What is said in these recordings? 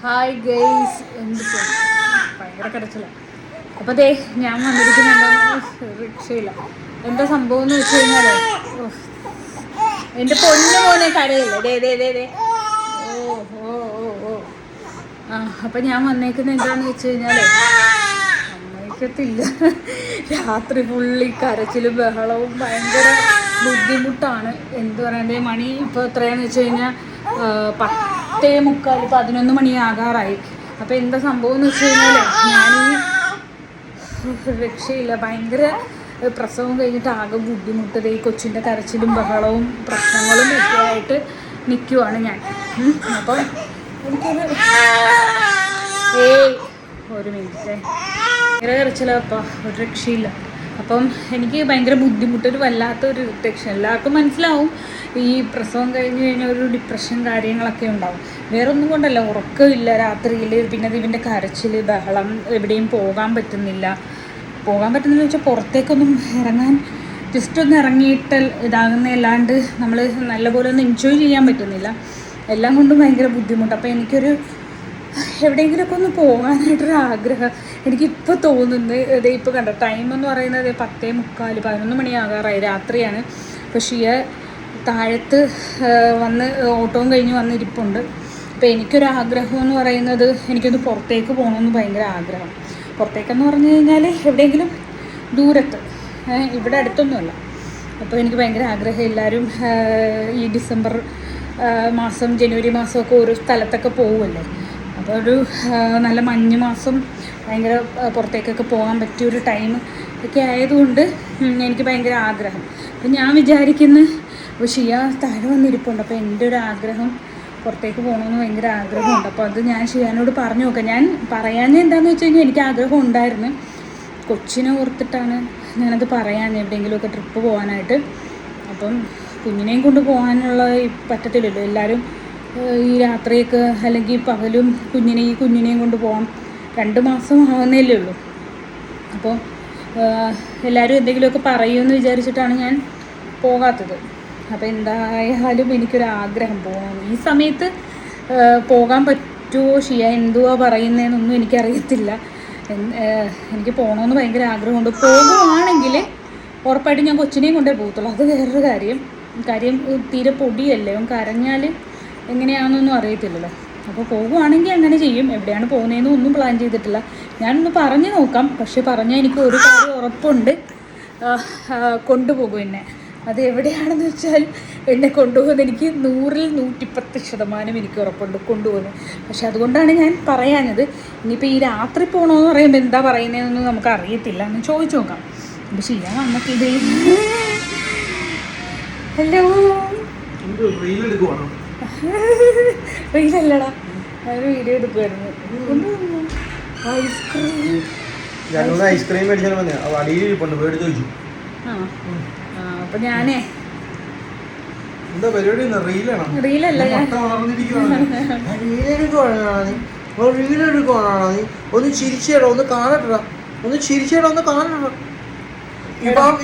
Hi guys, എന്ത് ഭയങ്കര കരച്ചില്ല. അപ്പോൾ ദേ ഞാൻ വന്നിരിക്കുന്നുണ്ടോ റിക്ഷയില്ല. എന്താ സംഭവം എന്ന് വെച്ച് കഴിഞ്ഞാൽ, എൻ്റെ പൊന്നു മോനെ കരയില്ലേ, ദേ ദേ ദേ ദേ ഓ ഓ ഓ ഓ അപ്പം ഞാൻ വന്നേക്കുന്നത് എന്താണെന്ന് വെച്ച് കഴിഞ്ഞാൽ, സമ്മതിക്കത്തില്ല. രാത്രി ഫുള്ളി കരച്ചിലും ബഹളവും ഭയങ്കര ബുദ്ധിമുട്ടാണ്. എന്ത് പറയണ്ടേ, മണി ഇപ്പോൾ എത്രയാന്ന് വെച്ച് കഴിഞ്ഞാൽ 10:45 11 മണിയാകാറായി. അപ്പോൾ എന്താ സംഭവം എന്ന് വെച്ച് കഴിഞ്ഞാൽ, ഞാനീ രക്ഷയില്ല, ഭയങ്കര പ്രസവം കഴിഞ്ഞിട്ട് ആകെ ബുദ്ധിമുട്ടത് ഈ കൊച്ചിൻ്റെ കരച്ചിലും ബഹളവും പ്രശ്നങ്ങളും ഒക്കെ ആയിട്ട് നിൽക്കുവാണ് ഞാൻ. അപ്പം എനിക്കൊരു ഒരു മിനിറ്റ് ഭയങ്കര കരച്ചിലപ്പം ഒരു രക്ഷയില്ല. അപ്പം എനിക്ക് ഭയങ്കര ബുദ്ധിമുട്ടൊരു വല്ലാത്തൊരു ടെൻഷൻ. എല്ലാവർക്കും മനസ്സിലാവും ഈ പ്രസവം കഴിഞ്ഞ് കഴിഞ്ഞാൽ ഒരു ഡിപ്രഷൻ കാര്യങ്ങളൊക്കെ ഉണ്ടാവും. വേറെ ഒന്നും കൊണ്ടല്ല, ഉറക്കമില്ല രാത്രിയിൽ, പിന്നെ ഇതിൻ്റെ കരച്ചിൽ ബഹളം, എവിടെയും പോകാൻ പറ്റുന്നില്ല വെച്ചാൽ പുറത്തേക്കൊന്നും ഇറങ്ങാൻ, ജസ്റ്റ് ഒന്ന് ഇറങ്ങിയിട്ട് ഇതാകുന്നതല്ലാണ്ട് നമ്മൾ നല്ലപോലെ ഒന്ന് എൻജോയ് ചെയ്യാൻ പറ്റുന്നില്ല. എല്ലാം കൊണ്ടും ഭയങ്കര ബുദ്ധിമുട്ട്. അപ്പോൾ എനിക്കൊരു എവിടെയെങ്കിലുമൊക്കെ ഒന്ന് പോകാനായിട്ടൊരു ആഗ്രഹം എനിക്കിപ്പോൾ തോന്നുന്നത്. ഇതേ ഇപ്പോൾ കണ്ടോ, ടൈം എന്ന് പറയുന്നത് 10:45 11 മണിയാകാറായി, രാത്രിയാണ്. പക്ഷേ താഴത്ത് വന്ന് ഓട്ടവും കഴിഞ്ഞ് വന്നിരിപ്പുണ്ട്. അപ്പോൾ എനിക്കൊരാഗ്രഹം എന്ന് പറയുന്നത്, എനിക്കൊന്ന് പുറത്തേക്ക് പോകണമെന്ന് ഭയങ്കര ആഗ്രഹം. പുറത്തേക്കെന്ന് പറഞ്ഞു കഴിഞ്ഞാൽ എവിടെയെങ്കിലും ദൂരത്ത്, ഇവിടെ അടുത്തൊന്നുമല്ല. അപ്പോൾ എനിക്ക് ഭയങ്കര ആഗ്രഹം. എല്ലാവരും ഈ ഡിസംബർ മാസം ജനുവരി മാസമൊക്കെ ഓരോ സ്ഥലത്തൊക്കെ പോകുമല്ലോ. അപ്പോൾ ഒരു നല്ല മഞ്ഞ് മാസം ഭയങ്കര പുറത്തേക്കൊക്കെ പോകാൻ പറ്റിയൊരു ടൈം ഒക്കെ ആയതുകൊണ്ട് എനിക്ക് ഭയങ്കര ആഗ്രഹം. അപ്പം ഞാൻ വിചാരിക്കുന്ന, അപ്പോൾ ഷിയ താഴെ വന്നിരിപ്പുണ്ട്. അപ്പോൾ എൻ്റെ ഒരു ആഗ്രഹം പുറത്തേക്ക് പോകണമെന്ന് ഭയങ്കര ആഗ്രഹമുണ്ട്. അപ്പോൾ അത് ഞാൻ ഷിയാനോട് പറഞ്ഞു നോക്കാം. ഞാൻ പറയാഞ്ഞത് എന്താണെന്ന് വെച്ച് കഴിഞ്ഞാൽ, എനിക്ക് ആഗ്രഹം ഉണ്ടായിരുന്നു, കൊച്ചിനെ ഓർത്തിട്ടാണ് ഞാനത് പറയാൻ, എവിടെയെങ്കിലുമൊക്കെ ട്രിപ്പ് പോകാനായിട്ട്. അപ്പം കുഞ്ഞിനെയും കൊണ്ട് പോകാനുള്ള പറ്റത്തില്ലല്ലോ. എല്ലാവരും ഈ രാത്രിയൊക്കെ അല്ലെങ്കിൽ പകലും കുഞ്ഞിനെയും കൊണ്ട് പോകാം. 2 മാസം ആവുന്നല്ലേ ഉള്ളൂ. അപ്പോൾ എല്ലാവരും എന്തെങ്കിലുമൊക്കെ പറയുമെന്ന് വിചാരിച്ചിട്ടാണ് ഞാൻ പോകാത്തത്. അപ്പോൾ എന്തായാലും എനിക്കൊരാഗ്രഹം പോകണം. ഈ സമയത്ത് പോകാൻ പറ്റുമോ, ഷിയ എന്തുവാ പറയുന്നതെന്നൊന്നും എനിക്കറിയത്തില്ല. എനിക്ക് പോകണമെന്ന് ഭയങ്കര ആഗ്രഹമുണ്ട്. പോകുവാണെങ്കിൽ ഉറപ്പായിട്ടും ഞാൻ കൊച്ചിനെയും കൊണ്ടേ പോകത്തുള്ളൂ. അത് വേറൊരു കാര്യം. തീരെ പൊടിയല്ലേ, അവൻ കരഞ്ഞാൽ എങ്ങനെയാണെന്നൊന്നും അറിയത്തില്ലല്ലോ. അപ്പോൾ പോകുവാണെങ്കിൽ അങ്ങനെ ചെയ്യും. എവിടെയാണ് പോകുന്നതെന്നും ഒന്നും പ്ലാൻ ചെയ്തിട്ടില്ല. ഞാനൊന്ന് പറഞ്ഞു നോക്കാം. പക്ഷെ പറഞ്ഞാൽ എനിക്ക് ഒരു കാര്യം ഉറപ്പുണ്ട്, കൊണ്ടുപോകും എന്നെ. അത് എവിടെയാണെന്ന് വെച്ചാൽ എന്നെ കൊണ്ടുപോകുന്നത് എനിക്ക് 100-ൽ 110% എനിക്ക് ഉറപ്പുണ്ട് കൊണ്ടുപോകുന്നത്. പക്ഷെ അതുകൊണ്ടാണ് ഞാൻ പറയാഞ്ഞത്. ഇനിയിപ്പോൾ ഈ രാത്രി പോകണമെന്ന് പറയുമ്പോൾ എന്താ പറയുന്നതെന്നൊന്നും നമുക്ക് അറിയത്തില്ല. എന്ന് ചോദിച്ചു നോക്കാം. അപ്പോൾ ചെയ്യാൻ നമുക്കിത് ഹലോ റീലല്ലടാ, ഒരു വീഡിയോ എടുക്കുമായിരുന്നു. ഐസ്ക്രീം അപ്പൊ ഞാനേ റീലല്ല, ഒന്ന് ചിരിച്ചേടാ, ഒന്ന് കാണട്ടെടാ, ഒന്ന്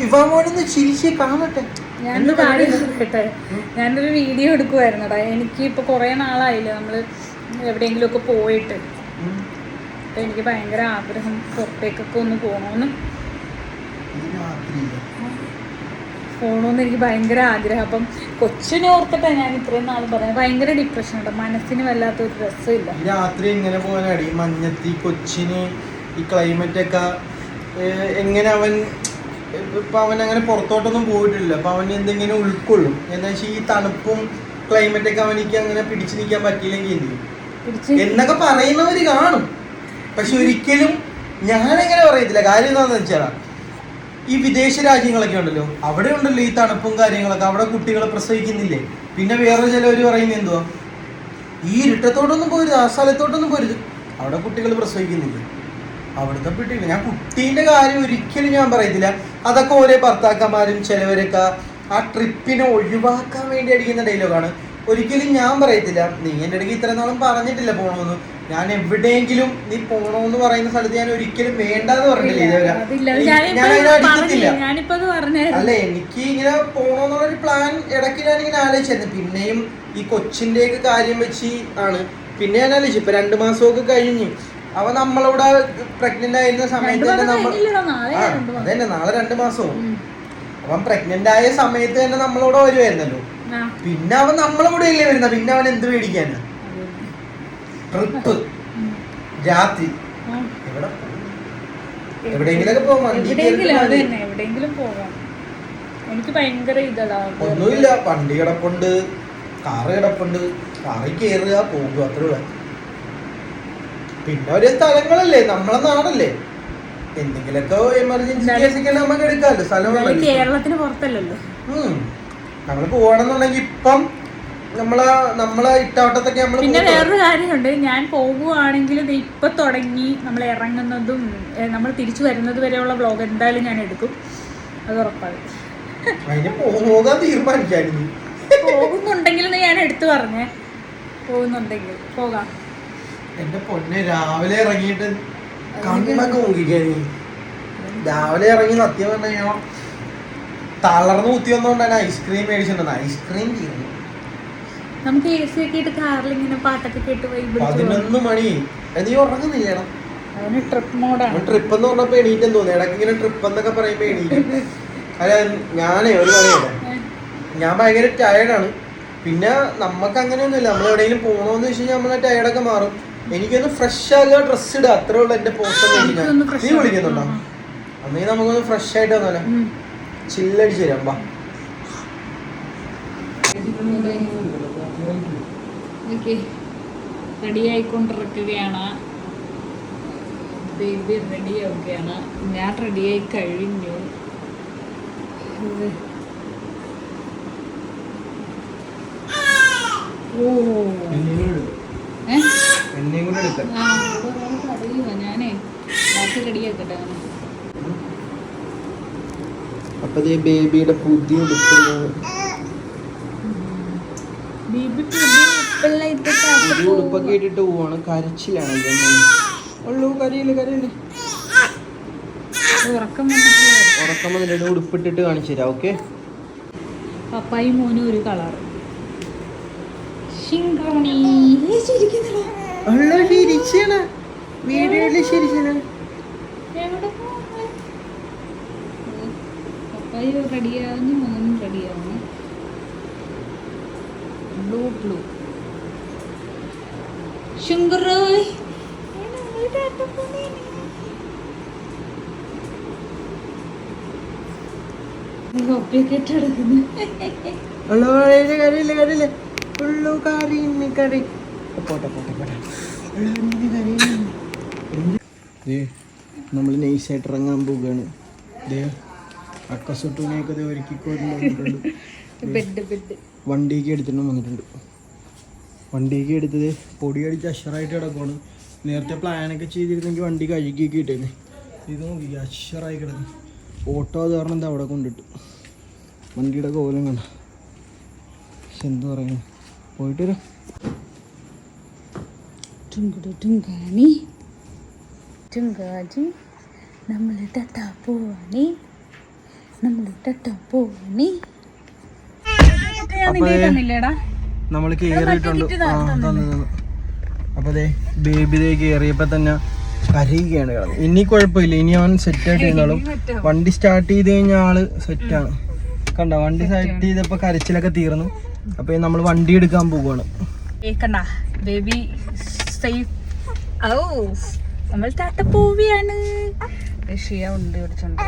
ഇവാമോനൊന്ന് ചിരിച്ചേ കാണട്ടെ. ഞാനൊരു കാര്യം കേട്ടെ, ഞാനൊരു വീഡിയോ എടുക്കുമായിരുന്നടാ. എനിക്ക് ഇപ്പോൾ കുറേ നാളായില്ല നമ്മൾ എവിടെയെങ്കിലുമൊക്കെ പോയിട്ട്. അപ്പം എനിക്ക് ഭയങ്കര ആഗ്രഹം പുറത്തേക്കൊക്കെ ഒന്ന് പോകണമെന്ന് എനിക്ക് ഭയങ്കര ആഗ്രഹം. അപ്പം കൊച്ചിനെ ഓർത്തിട്ടാണ് ഞാൻ ഇത്രയും നാൾ പറയുന്നത്. ഭയങ്കര ഡിപ്രഷൻ ഉണ്ട്, മനസ്സിന് വല്ലാത്തൊരു രസമില്ല. രാത്രി എങ്ങനെ പോകാനാണ് ഈ മഞ്ഞത്ത്, ഈ കൊച്ചിന് ഈ ക്ലൈമറ്റൊക്കെ എങ്ങനെ ഇപ്പം അവൻ അങ്ങനെ പുറത്തോട്ടൊന്നും പോയിട്ടില്ല. അപ്പം അവൻ എന്തെങ്കിലും ഉൾക്കൊള്ളും. എന്താ വെച്ചാൽ ഈ തണുപ്പും ക്ലൈമറ്റൊക്കെ അവനിക്ക് അങ്ങനെ പിടിച്ചു നിൽക്കാൻ പറ്റിയില്ലെങ്കിൽ എന്ത് ചെയ്യും എന്നൊക്കെ പറയുന്നവർ കാണും. പക്ഷെ ഒരിക്കലും ഞാനെങ്ങനെ പറയത്തില്ല. കാര്യം എന്താണെന്ന് വെച്ചാൽ, ഈ വിദേശ രാജ്യങ്ങളൊക്കെ ഉണ്ടല്ലോ, അവിടെ ഉണ്ടല്ലോ ഈ തണുപ്പും കാര്യങ്ങളൊക്കെ. അവിടെ കുട്ടികളെ പ്രസവിക്കുന്നില്ലേ. പിന്നെ വേറെ ചിലവർ പറയുന്നത് എന്തുവാ, ഈ ഇരുട്ടത്തോട്ടൊന്നും പോരുത്, ആ സ്ഥലത്തോട്ടൊന്നും പോരുത്, അവിടെ കുട്ടികൾ പ്രസവിക്കുന്നില്ല, അവിടുത്തെ കുട്ടികൾ. ഞാൻ കുട്ടീൻ്റെ കാര്യം ഒരിക്കലും ഞാൻ പറയത്തില്ല. അതൊക്കെ ഓരോ ഭർത്താക്കന്മാരും ചിലവരൊക്കെ ആ ട്രിപ്പിനെ ഒഴിവാക്കാൻ വേണ്ടി അടിക്കുന്ന ഡയലോഗാണ്. ഒരിക്കലും ഞാൻ പറയത്തില്ല. നീ എൻ്റെ ഇടയ്ക്ക് ഇത്ര നാളും പറഞ്ഞിട്ടില്ല പോകണമെന്ന്. ഞാൻ എവിടെയെങ്കിലും നീ പോകണമെന്ന് പറയുന്ന സ്ഥലത്ത് ഞാൻ ഒരിക്കലും വേണ്ടാന്ന് പറഞ്ഞില്ല. അല്ല, എനിക്ക് ഇങ്ങനെ പോകണമെന്നുള്ളൊരു പ്ലാൻ ഇടയ്ക്ക് ഞാനിങ്ങനെ ആലോചിച്ചായിരുന്നു. പിന്നെയും ഈ കൊച്ചിൻ്റെയൊക്കെ കാര്യം വെച്ച് ആണ്. പിന്നെ ഞാൻ ആലോചിച്ചു ഇപ്പൊ 2 മാസമൊക്കെ കഴിഞ്ഞു അവ നമ്മളവിടെ പ്രഗ്നന്റ് ആയിരുന്ന സമയത്ത് തന്നെ നമ്മൾ അതന്നെ നാളെ 2 മാസവും അവൻ പ്രഗ്നന്റ് ആയ സമയത്ത് തന്നെ നമ്മളോട് വരുമായിരുന്നല്ലോ. പിന്നെ അവൻ നമ്മളോട് ഇല്ലേ വരുന്ന, പിന്നെ അവൻ എന്ത് മേടിക്കാനാ? ട്രിപ്പ് രാത്രി എവിടെയെങ്കിലൊക്കെ പോകാം. ഒന്നുമില്ല, വണ്ടി കിടപ്പുണ്ട്, കാറ് കിടപ്പുണ്ട്, കാറിൽ കയറുക പോകുക, അത്രേ ഉള്ള. പിന്നെ ഒരു സ്ഥലങ്ങളല്ലേ, നമ്മളെ നാടല്ലേ, എന്തെങ്കിലൊക്കെ എമർജൻസി കേസൊക്കെ നമുക്ക് എടുക്കാമല്ലോ. സ്ഥലം കേരളത്തിന് പുറത്തല്ലല്ലോ. നമ്മള് പോവാണെന്നുണ്ടെങ്കിൽ ഇപ്പം നമ്മളെ ഇട്ടവട്ടത്തൊക്കെ നമ്മള്. പിന്നെ വേറൊരു കാര്യമുണ്ട്, ഞാൻ പോകുവാണെങ്കിലും ഇപ്പൊ തുടങ്ങി നമ്മൾ ഇറങ്ങുന്നതും നമ്മൾ തിരിച്ചു വരുന്നത് വരെയുള്ള വ്ലോഗ് എന്തായാലും ഞാൻ എടുക്കും, അത് ഉറപ്പാണ്. അതിന് പോകാൻ തീരുമാനിക്കായിരുന്നു. പോകുന്നുണ്ടെങ്കിൽ ഞാൻ എടുത്തു പറഞ്ഞേ, പോകുന്നുണ്ടെങ്കിൽ പോകാം. എന്റെ പൊന്നെ, രാവിലെ ഇറങ്ങിയിട്ട് കണ്ണൊക്കെ മുങ്ങിക്കാനി. രാവിലെ ഇറങ്ങി സത്യം പറഞ്ഞു കഴിഞ്ഞാൽ തളർന്നു കുത്തി വന്നോണ്ടാണ് ഐസ്ക്രീം മേടിച്ചിട്ടുണ്ടെന്ന്. ഐസ്ക്രീം ചെയ്യുന്നു. നമുക്ക് AC ഒക്കെ ഇട്ട് കാറിൽ ഇങ്ങനെ പാട്ടൊക്കെ കേട്ട് 11 മണി. നീ ഉറങ്ങുന്നില്ലേടാ? ട്രിപ്പ് മോഡാണ്. ട്രിപ്പ് എന്ന് പറഞ്ഞപ്പോ എണീറ്റെന്ന് തോന്നി. ഇടയ്ക്ക് ഇങ്ങനെ ട്രിപ്പ് എന്നൊക്കെ പറയുമ്പോ എണീറ്റും. അല്ല ഞാനേ ഒരു കാര്യമില്ല, ഞാൻ ഭയങ്കര ടയർഡാണ്. പിന്നെ നമുക്ക് അങ്ങനെയൊന്നുമില്ല, നമ്മൾ എവിടെയെങ്കിലും പോകണമെന്ന് വെച്ച് കഴിഞ്ഞാൽ നമ്മളെ ടയർഡൊക്കെ മാറും. എനിക്കൊന്ന് ഫ്രഷ് ആകുക, ഡ്രസ്സ് ഇടുക, അത്രേ ഉള്ളൂ എന്റെ പോസ്റ്റ്. നീ വിളിക്കുന്നുണ്ടോ? അന്നേ നമുക്കൊന്ന് ഫ്രഷ് ആയിട്ട് വന്നാലോ, ചില്ലടിച്ച് തരാം. വാ. റെഡി ആയിക്കൊണ്ടിരിക്കുകയാണ്, ബേബി റെഡി ആവുകയാണ്, ഞാൻ റെഡിയായി കഴിഞ്ഞു. ഞാനേ ബാക്കി റെഡിയാക്കട്ടെ. അപ്പൊ ബേബിയുടെ പുതിയ ഉടുപ്പൊക്കെ ഇട്ടിട്ട് പോവാണ്. കരച്ചിലാണ് ഉള്ളൂ. കരയില് ഉറക്കം വന്നിട്ട് ഉടുപ്പിട്ടിട്ട് കാണിച്ചു തരാം. ഓക്കെ. പപ്പായും മോനും ഒരു കളർ. പപ്പായ റെഡിയാവുന്നു, മോനും റെഡിയാവുന്നു. ബ്ലൂ ശുങ്കറായി നമ്മൾ നൈസായിട്ട് ഇറങ്ങാൻ പോവുകയാണ്. അക്കസുട്ടൂനെയൊക്കെ ഒരുക്കിക്കൊണ്ട് വണ്ടിക്ക് എടുത്തിട്ട് വന്നിട്ടുണ്ട്. വണ്ടിക്ക് എടുത്തത് പൊടി അടിച്ച് അഷറായിട്ട് കിടക്കുകയാണ്. നേരത്തെ പ്ലാനൊക്കെ ചെയ്തിരുന്നെങ്കിൽ വണ്ടി കഴുകിയൊക്കെ ഇട്ടേനെ. ഇത് നോക്കി അഷറായി കിടക്കും. ഓട്ടോ അത് കാരണം എന്താ അവിടെ കൊണ്ടിട്ട് വണ്ടിയുടെ കോലം കണ്ട. പക്ഷെ എന്ത് പറയുന്നു, പോയിട്ട് വരാം. നമ്മൾ കയറിയിട്ടുണ്ട്. അപ്പൊ അതെ ബേബി കയറിയപ്പോ തന്നെ കരയുകയാണ് കിടന്നത്. ഇനി കുഴപ്പമില്ല, ഇനി അവൻ സെറ്റായിട്ട് ഇരുന്നോളും. വണ്ടി സ്റ്റാർട്ട് ചെയ്ത് കഴിഞ്ഞാൽ ആള് സെറ്റാണ്. കണ്ട വണ്ടി സ്റ്റാർട്ട് ചെയ്തപ്പോ കരച്ചിലൊക്കെ തീർന്നു. അപ്പൊ നമ്മൾ വണ്ടി എടുക്കാൻ പോവാണ്. ബേബി നമ്മൾ താത്ത പോവിയാണ്. ഉണ്ട്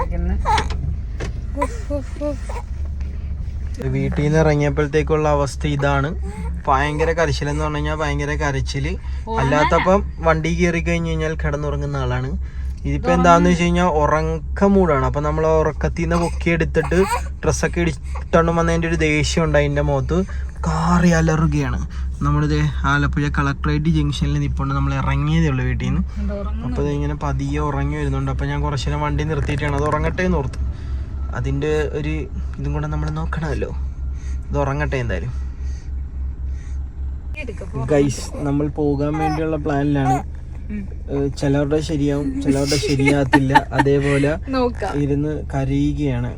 വീട്ടിൽ നിന്ന് ഇറങ്ങിയപ്പോഴത്തേക്കുള്ള അവസ്ഥ ഇതാണ്. ഭയങ്കര കരച്ചിലെന്ന് പറഞ്ഞു കഴിഞ്ഞാൽ ഭയങ്കര കരച്ചില്. അല്ലാത്തപ്പം വണ്ടി കയറി കഴിഞ്ഞ് കഴിഞ്ഞാൽ കിടന്നുറങ്ങുന്ന ആളാണ്. ഇതിപ്പോ എന്താന്ന് വെച്ച് കഴിഞ്ഞാൽ ഉറക്ക മൂടാണ്. അപ്പൊ നമ്മൾ ഉറക്കത്തിൽ നിന്ന് പൊക്കി എടുത്തിട്ട് ഡ്രസ്സൊക്കെ ഇടിച്ചോണ്ട് വന്നതിന്റെ ഒരു ദേഷ്യം ഉണ്ട് അതിന്റെ മുഖത്ത്. കാറി അലറുകയാണ്. നമ്മളിത് ആലപ്പുഴ കളക്ടറേറ്റ് ജംഗ്ഷനിൽ നിൽപ്പുണ്ട്. നമ്മൾ ഇറങ്ങിയതേ ഉള്ളൂ വീട്ടിൽ നിന്ന്. അപ്പോൾ ഇതിങ്ങനെ പതിയെ ഉറങ്ങി വരുന്നുണ്ട്. അപ്പോൾ ഞാൻ കുറച്ചു നേരം വണ്ടി നിർത്തിയിട്ടാണ് അത് ഉറങ്ങട്ടെ എന്ന് ഓർത്ത്. അതിൻ്റെ ഒരു ഇതും കൂടെ നമ്മൾ നോക്കണമല്ലോ. ഇത് ഉറങ്ങട്ടെ എന്തായാലും. ഗൈസ്, നമ്മൾ പോകാൻ വേണ്ടിയുള്ള പ്ലാനിലാണ്. ചിലവരുടെ ശരിയാവും, ചിലവരുടെ ശരിയാകത്തില്ല. അതേപോലെ ഇരുന്ന് കരയുകയാണ്.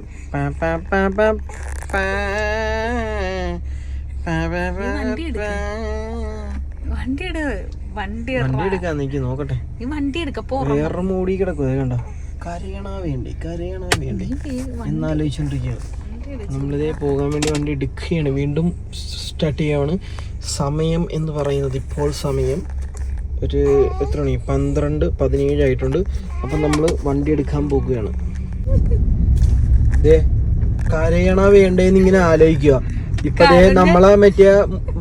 വണ്ടി എടുക്കാൻ എനിക്ക് നോക്കട്ടെ. ഈ വണ്ടി എടുക്കപ്പോ വേറെ മൂടി കിടക്കുക കണ്ട, കരയണ വേണ്ടി എന്നാലോചിച്ചോണ്ടിരിക്കുകയാണ്. നമ്മളിതേ പോകാൻ വേണ്ടി വണ്ടി എടുക്കുകയാണ്, വീണ്ടും സ്റ്റാർട്ട് ചെയ്യുകയാണ്. സമയം എന്ന് പറയുന്നത് ഇപ്പോൾ സമയം ഒരു എത്ര മണി, 12:17 ആയിട്ടുണ്ട്. അപ്പം നമ്മൾ വണ്ടി എടുക്കാൻ പോകുകയാണ്. ഇതേ കരയണ വേണ്ടേന്ന് ഇങ്ങനെ ആലോചിക്കുക. ഇപ്പൊ നമ്മളെ മറ്റേ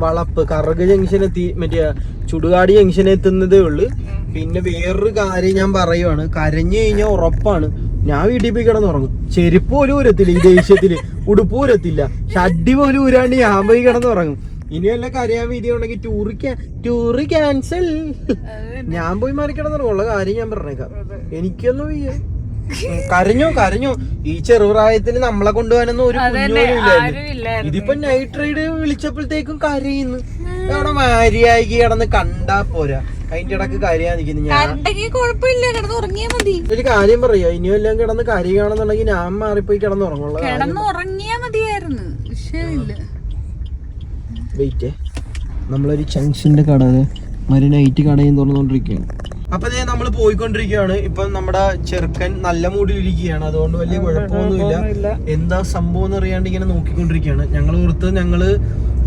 വളപ്പ് കറക് ജംഗ്ഷൻ എത്തി, മറ്റേ ചുടുകാട് ജംഗ്ഷൻ എത്തുന്നതേ ഉള്ളു. പിന്നെ വേറൊരു കാര്യം ഞാൻ പറയുവാണ്, കരഞ്ഞു കഴിഞ്ഞാൽ ഉറപ്പാണ് ഞാൻ വീട്ടിൽ പോയി കിടന്നുറങ്ങും. ചെരുപ്പ് പോലും ഊരത്തില്ല ഈ ദേഷ്യത്തില്, ഉടുപ്പ് ഊരത്തില്ല, ഷഡ്ഡി പോലും ഊരാണ്ട് ഞാൻ പോയി കിടന്നുറങ്ങും. ഇനി വല്ല കരയാൻ വീതി ഉണ്ടെങ്കിൽ ടൂറ് ക്യാൻസൽ, ഞാൻ പോയി മാറി കിടന്നുറങ്ങുള്ള കാര്യം ഞാൻ പറഞ്ഞേക്കാം. എനിക്കൊന്നും കരഞ്ഞു ഈ ചെറുപ്രായത്തിന് നമ്മളെ കൊണ്ടുപോകാനൊന്നും ഒരു കുഞ്ഞോലും ഇല്ലായിരുന്നു. ഇതിപ്പോ നൈറ്റ് റൈഡ് വിളിച്ചപ്പോഴത്തേക്കും കരയുന്നു. അവിടെ മാരിയായി കിടന്ന് കണ്ടാ പോരാ, അതിന്റെ ഇടക്ക് കരയാൻ നിൽക്കുന്നു. ഞാൻ ഒരു കാര്യം പറയാ, ഇനിയും എല്ലാം കിടന്ന് കരയുകയാണെന്നുണ്ടെങ്കിൽ ഞാൻ മാറിപ്പോയി കിടന്നുറങ്ങുള്ള. വെയിറ്റ്, നമ്മളൊരു ജംഗ്ഷന്റെ കട, നൈറ്റ് കടയും തുറന്നുകൊണ്ടിരിക്കുകയാണ്. അപ്പൊ നമ്മൾ പോയിക്കൊണ്ടിരിക്കുകയാണ്. ഇപ്പൊ നമ്മുടെ ചെറുക്കൻ നല്ല മൂഡിലിരിക്കുകയാണ്, അതുകൊണ്ട് വലിയ കുഴപ്പമൊന്നുമില്ല. എന്താ സംഭവം എന്ന് അറിയാണ്ട് ഇങ്ങനെ നോക്കിക്കൊണ്ടിരിക്കുകയാണ്. ഞങ്ങള്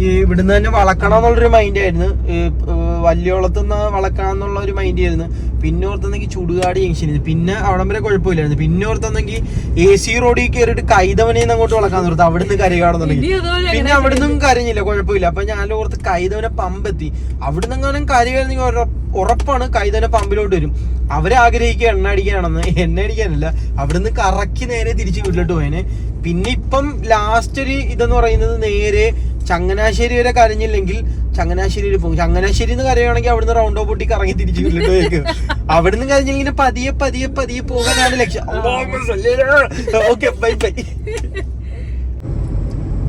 ഇവിടുന്ന് തന്നെ വളക്കണം എന്നുള്ളൊരു മൈൻഡ് ആയിരുന്നു, വല്യോളത്തുനിന്ന് വളക്കണം എന്നുള്ള ഒരു മൈൻഡ് ആയിരുന്നു. പിന്നെ ഓർത്തെങ്കിൽ ചുടുകാട് ജംഗ്ഷൻ, പിന്നെ അവിടം വരെ കുഴപ്പമില്ലായിരുന്നു. പിന്നെ ഓർത്തെങ്കിൽ AC റോഡിൽ കയറിയിട്ട് കൈതവനെന്ന് അങ്ങോട്ട് വളക്കാൻ നിർത്തും, അവിടുന്ന് കരയാണെന്നുണ്ടെങ്കിൽ. പിന്നെ അവിടുന്നും കരഞ്ഞില്ല, കുഴപ്പമില്ല. അപ്പൊ ഞാൻ ഓർത്ത് കൈതവനെ പമ്പെത്തി, അവിടുന്ന് എങ്ങാനും കരയായിരുന്നെങ്കിൽ ഉറപ്പാണ് കൈതവനെ പമ്പിലോട്ട് വരും. അവരാഗ്രഹിക്കുക എണ്ണ അടിക്കാനാണെന്ന്, എണ്ണ അടിക്കാനല്ല, അവിടുന്ന് കറക്കി നേരെ തിരിച്ച് വീട്ടിലോട്ട് പോയേനെ. പിന്നെ ഇപ്പം ലാസ്റ്റ് ഒരു ഇതെന്ന് പറയുന്നത് നേരെ ചങ്ങനാശ്ശേരി വരെ കരഞ്ഞില്ലെങ്കിൽ ചങ്ങനാശ്ശേരിയിൽ പോകും. ചങ്ങനാശ്ശേരി എന്ന് കരയുകയാണെങ്കിൽ അവിടുന്ന് റൗണ്ട് പൊട്ടി കറങ്ങി തിരിച്ചു വീട്ടിലോട്ട് പോയേക്കും. അവിടുന്ന് കരഞ്ഞിങ്ങനെ പതിയെ പോകാനാണ് ലക്ഷ്യം. Okay, bye.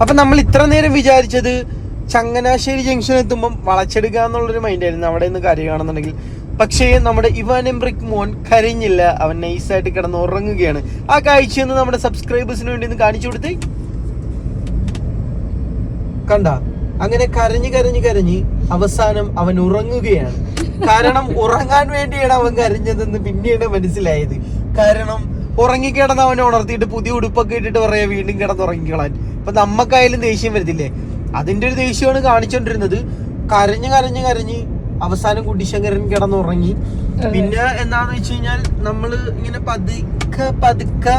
അപ്പൊ നമ്മൾ ഇത്ര നേരം വിചാരിച്ചത് ചങ്ങനാശ്ശേരി ജംഗ്ഷൻ എത്തുമ്പോൾ വളച്ചെടുക്കുക എന്നുള്ളൊരു മൈൻഡായിരുന്നു, അവിടെ നിന്ന് കരയുകയാണെന്നുണ്ടെങ്കിൽ. പക്ഷേ നമ്മുടെ ഇവാൻ എംബ്രിക് മോൻ കരഞ്ഞില്ല, അവൻ നൈസായിട്ട് കിടന്ന് ഉറങ്ങുകയാണ്. ആ കാഴ്ചയൊന്ന് നമ്മുടെ സബ്സ്ക്രൈബേഴ്സിന് വേണ്ടി ഒന്ന് കാണിച്ചു കൊടുത്തേ. കണ്ട, അങ്ങനെ കരഞ്ഞ് അവസാനം അവൻ ഉറങ്ങുകയാണ്. കാരണം ഉറങ്ങാൻ വേണ്ടിയാണ് അവൻ കരഞ്ഞതെന്ന് പിന്നീട് മനസ്സിലായത്. കാരണം ഉറങ്ങിക്കിടന്ന് അവനെ ഉണർത്തിയിട്ട് പുതിയ ഉടുപ്പൊക്കെ ഇട്ടിട്ട് പറയാ വീണ്ടും കിടന്നുറങ്ങിക്കളാൻ. അപ്പൊ നമ്മക്കായാലും ദേഷ്യം വരത്തില്ലേ, അതിന്റെ ഒരു ദേഷ്യമാണ് കാണിച്ചോണ്ടിരുന്നത്. കരഞ്ഞ് അവസാനം കുട്ടിശങ്കരൻ കിടന്നുറങ്ങി. പിന്നെ എന്താന്ന് വെച്ച് കഴിഞ്ഞാൽ നമ്മള് ഇങ്ങനെ പതുക്കെ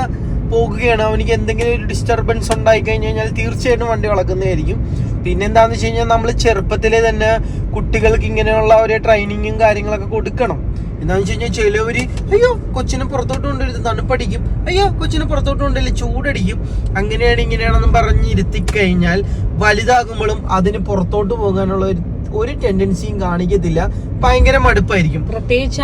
പോകുകയാണ്. അവനിക്ക് എന്തെങ്കിലും ഒരു ഡിസ്റ്റർബൻസ് ഉണ്ടായി കഴിഞ്ഞാൽ തീർച്ചയായിട്ടും വണ്ടി വളക്കുന്നതായിരിക്കും. പിന്നെ എന്താന്ന് വെച്ച് കഴിഞ്ഞാൽ നമ്മൾ ചെറുപ്പത്തിലെ തന്നെ കുട്ടികൾക്ക് ഇങ്ങനെയുള്ള ഒരു ട്രെയിനിങ്ങും കാര്യങ്ങളൊക്കെ കൊടുക്കണം. എന്താണെന്ന് വെച്ച് കഴിഞ്ഞാൽ ചിലവര് അയ്യോ കൊച്ചിനെ പുറത്തോട്ട് കൊണ്ടുവരുത് തണുപ്പടിക്കും, അയ്യോ കൊച്ചിനെ പുറത്തോട്ട് കൊണ്ടല്ലേ ചൂടടിക്കും, അങ്ങനെയാണ് ഇങ്ങനെയാണെന്നും പറഞ്ഞിരുത്തി കഴിഞ്ഞാൽ വലുതാകുമ്പോഴും അതിന് പുറത്തോട്ട് പോകാനുള്ള ഒരു ടെൻഡൻസിയും കാണിക്കത്തില്ല. ഭയങ്കര മടുപ്പായിരിക്കും, പ്രത്യേകിച്ച്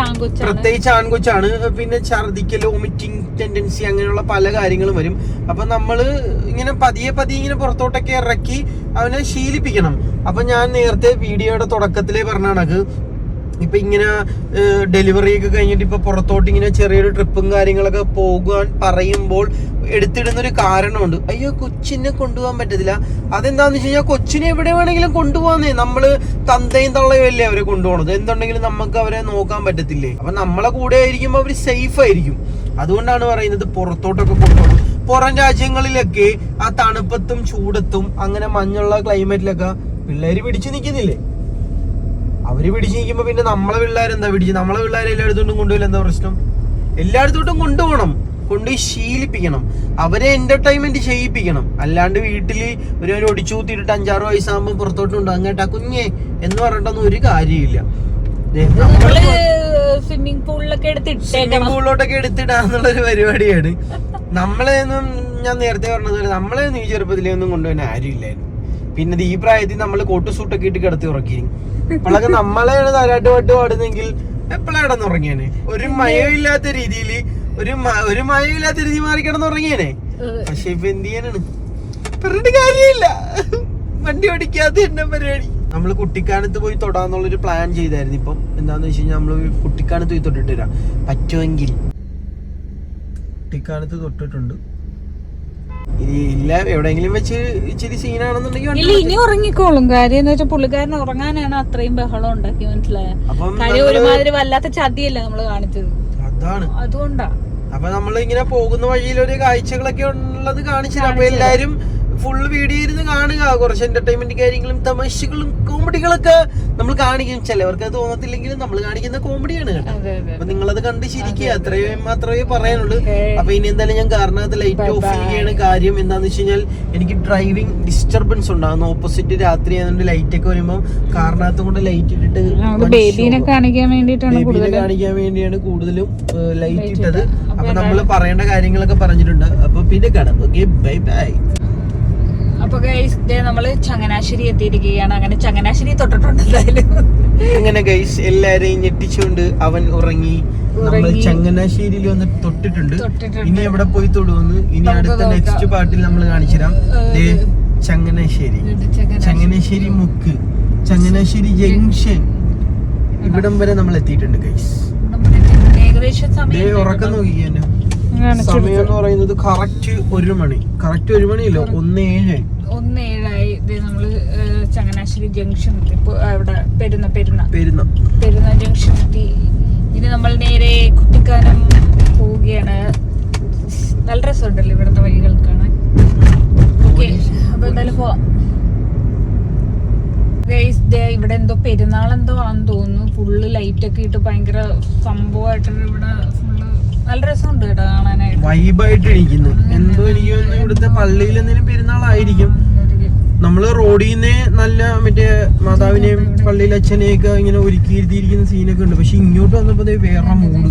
ആൺകൊച്ചാണ്. പിന്നെ ഛർദിക്കൽ, വോമിറ്റിംഗ് ടെൻഡൻസി, അങ്ങനെയുള്ള പല കാര്യങ്ങളും വരും. അപ്പൊ നമ്മള് ഇങ്ങനെ പതിയെ ഇങ്ങനെ പുറത്തോട്ടൊക്കെ ഇറക്കി അവനെ ശീലിപ്പിക്കണം. അപ്പൊ ഞാൻ നേരത്തെ വീഡിയോയുടെ തുടക്കത്തിലേ പറഞ്ഞ കണക്ക് ഇപ്പൊ ഇങ്ങനെ ഡെലിവറി ഒക്കെ കഴിഞ്ഞിട്ട് ഇപ്പൊ പുറത്തോട്ട് ഇങ്ങനെ ചെറിയൊരു ട്രിപ്പും കാര്യങ്ങളൊക്കെ പോകാൻ പറയുമ്പോൾ എടുത്തിടുന്നൊരു കാരണമുണ്ട്. അയ്യോ കൊച്ചിനെ കൊണ്ടുപോകാൻ പറ്റത്തില്ല. അതെന്താന്ന് വെച്ച് കഴിഞ്ഞാൽ കൊച്ചിനെ എവിടെ വേണമെങ്കിലും കൊണ്ടുപോകാന്നേ, നമ്മള് തന്തയും തള്ളയും അല്ലേ അവരെ കൊണ്ടുപോകണത്. എന്തുണ്ടെങ്കിലും നമുക്ക് അവരെ നോക്കാൻ പറ്റത്തില്ലേ. അപ്പൊ നമ്മളെ കൂടെ ആയിരിക്കുമ്പോൾ അവര് സേഫ് ആയിരിക്കും. അതുകൊണ്ടാണ് പറയുന്നത് പുറത്തോട്ടൊക്കെ കൊണ്ടുപോകണം. പുറം രാജ്യങ്ങളിലൊക്കെ ആ തണുപ്പത്തും ചൂടത്തും അങ്ങനെ മഞ്ഞുള്ള ക്ലൈമറ്റിലൊക്കെ പിള്ളേര് പിടിച്ചു നിൽക്കുന്നില്ലേ. അവര് പിടിച്ചു നിൽക്കുമ്പോ പിന്നെ നമ്മളെ പിള്ളേരെന്താ പിടിച്ച്, നമ്മളെ പിള്ളേരെ എല്ലായിടത്തോട്ടും കൊണ്ടുപോയില്ല, എന്താ പ്രശ്നം? എല്ലായിടത്തോട്ടും കൊണ്ടുപോകണം, കൊണ്ടുപോയി ശീലിപ്പിക്കണം, അവരെ എന്റർടൈൻമെന്റ് ചെയ്യിപ്പിക്കണം. അല്ലാണ്ട് വീട്ടില് ഒരു ഒടിച്ചൂത്തിയിട്ട് 5-6 വയസ്സാകുമ്പോൾ പുറത്തോട്ടുണ്ട് അങ്ങേട്ടാ കുഞ്ഞേ എന്ന് പറഞ്ഞിട്ടൊന്നും ഒരു കാര്യമില്ല. സ്വിമ്മിംഗ് പൂളിലൊക്കെ എടുത്തിടാന്നുള്ളൊരു പരിപാടിയാണ്. നമ്മളെയൊന്നും ഞാൻ നേരത്തെ പറഞ്ഞതുപോലെ നമ്മളെയൊന്നും ഈ ചെറുപ്പത്തിലേ ഒന്നും കൊണ്ടുപോകാൻ ആരും ഇല്ലായിരുന്നു. പിന്നെ ഈ പ്രായത്തിൽ നമ്മൾ കോട്ട് സൂട്ടൊക്കെ ഇട്ട് കിടത്തി ഉറക്കിയിരിക്കും. അപ്പോഴൊക്കെ നമ്മളെയാണ് താരാട്ട് പാട്ട് പാടുന്നെങ്കിൽ എപ്പോഴാണ് കിടന്നുറങ്ങിയേനെ. ഒരു മയമില്ലാത്ത രീതിയിൽ ഒരു മയമില്ലാത്ത രീതി മാറി കിടന്നുറങ്ങിയേനെ. പക്ഷെ ഇപ്പൊ എന്ത് ചെയ്യാനാണ്, പറഞ്ഞിട്ട് കാര്യമില്ല. വണ്ടി ഓടിക്കാത്ത എന്നെ പരിപാടി. നമ്മള് കുട്ടിക്കാനത്ത് പോയി തൊടാന്നുള്ളൊരു പ്ലാൻ ചെയ്തായിരുന്നു. ഇപ്പം എന്താന്ന് വെച്ച് കഴിഞ്ഞാൽ നമ്മള് കുട്ടിക്കാനത്ത് പോയി തൊട്ടിട്ട് വരാം പറ്റുമെങ്കിൽ. കുട്ടിക്കാനത്ത് തൊട്ടിട്ടുണ്ട്, ഇല്ല, എവിടെയെങ്കിലും വെച്ച് ഇച്ചിരി സീനാണെന്നുണ്ടെങ്കിൽ ഇല്ല, ഇനി ഉറങ്ങിക്കോളും. കാര്യം എന്ന് വെച്ചാൽ പുള്ളിക്കാരൻ ഉറങ്ങാനാണ് അത്രയും ബഹളം ഉണ്ടാക്കി, മനസ്സിലായ? കാര്യം ഒരുമാതിരി വല്ലാത്ത ചതിയല്ല നമ്മള് കാണിച്ചത്, അതാണ്. അതുകൊണ്ടാ. അപ്പൊ നമ്മൾ ഇങ്ങനെ പോകുന്ന വഴിയിൽ ഒരു കാഴ്ചകളൊക്കെ ഉള്ളത് കാണിച്ചു. അപ്പൊ എല്ലാരും ഫുൾ വീഡിയോ ഇരുന്ന് കാണുക. കുറച്ച് എന്റർടൈൻമെന്റ് കാര്യങ്ങളും തമാശകളും കോമഡികളൊക്കെ നമ്മൾ കാണിക്കും. ചിലവർക്ക് അത് തോന്നത്തില്ലെങ്കിലും നമ്മൾ കാണിക്കുന്ന കോമഡിയാണ് കേട്ടോ. അപ്പൊ നിങ്ങളത് കണ്ട് ശരിക്കുക, അത്രയും മാത്രമേ പറയാനുള്ളൂ. അപ്പൊ ഇനി എന്തായാലും ഞാൻ കാരണത്ത് ലൈറ്റ് ഓഫ് ചെയ്യാണ്. കാര്യം എന്താന്ന് വെച്ച് കഴിഞ്ഞാൽ എനിക്ക് ഡ്രൈവിംഗ് ഡിസ്റ്റർബൻസ് ഉണ്ടാകുന്നു. ഓപ്പോസിറ്റ് രാത്രി ആയതുകൊണ്ട് ലൈറ്റ് ഒക്കെ വരുമ്പോൾ കാരണത്ത് കൊണ്ട് ലൈറ്റ് ഇട്ടിട്ട് ബേബീനെ കാണിക്കാൻ വേണ്ടിയാണ് കൂടുതലും ലൈറ്റ് ഇട്ടത്. അപ്പൊ നമ്മള് പറയേണ്ട കാര്യങ്ങളൊക്കെ പറഞ്ഞിട്ടുണ്ട്. അപ്പൊ പിന്നെ കാണാം. Okay, bye bye. അപ്പൊ ഗൈസ്, നമ്മള് ചങ്ങനാശ്ശേരി എത്തിയിരിക്കുകയാണ്. അങ്ങനെ ചങ്ങനാശ്ശേരി തൊട്ടിട്ടുണ്ട് എന്തായാലും. അങ്ങനെ ഗൈസ് എല്ലാരെയും ഞെട്ടിച്ചുകൊണ്ട് അവൻ ഉറങ്ങി. നമ്മൾ ചങ്ങനാശ്ശേരിയിൽ വന്ന് തൊട്ടിട്ടുണ്ട്. ഇനി എവിടെ പോയി തൊടുവന്ന് ഇനി അടുത്ത നെക്സ്റ്റ് പാർട്ടിൽ നമ്മൾ കാണിച്ചുതരാം. ചങ്ങനാശ്ശേരി, ചങ്ങനാശ്ശേരി മുക്ക്, ചങ്ങനാശ്ശേരി ജംഗ്ഷൻ, ഇവിടം വരെ നമ്മൾ എത്തിയിട്ടുണ്ട് ഗൈസ്. ഉറക്കം നോക്കിയാ സമയം എന്ന് പറയുന്നത് കറക്റ്റ് 1 മണി. കറക്റ്റ് 1 മണിയല്ലോ, 1:07 നമ്മള് ചങ്ങനാശ്ശേരി ജംഗ്ഷൻ എത്തി. അവിടെ പെരുന്ന ജംഗ്ഷൻ എത്തി. ഇനി നമ്മൾ നേരെ കുട്ടിക്കാനം പോവുകയാണ്. നല്ല രസമുണ്ടല്ലോ ഇവിടുത്തെ വഴികൾ കാണാൻ. ഓക്കെ, അപ്പൊ എന്തായാലും പോവാം. ഇവിടെ എന്തോ പെരുന്നാൾ എന്തോ ആണെന്ന് തോന്നുന്നു. ഫുള്ള് ലൈറ്റ് ഒക്കെ ഇട്ട് ഭയങ്കര സംഭവമായിട്ട് ഇവിടെ ഫുള്ള് നല്ല രസമുണ്ട് കേട്ടോ കാണാനായിട്ട്. വൈബായിട്ട് ഇരിക്കുന്നു. എന്തോ എനിക്ക് ഇവിടുത്തെ പള്ളിയിൽ എന്തെങ്കിലും പെരുന്നാളായിരിക്കും. നമ്മള് റോഡിൽ നിന്ന് നല്ല മറ്റേ മാതാവിനെയും പള്ളിയിലെ അച്ഛനെയൊക്കെ ഇങ്ങനെ ഒരുക്കിയിരുത്തിയിരിക്കുന്ന സീനൊക്കെ ഉണ്ട്. പക്ഷെ ഇങ്ങോട്ട് വന്നപ്പോ വേറെ മൂഡ്.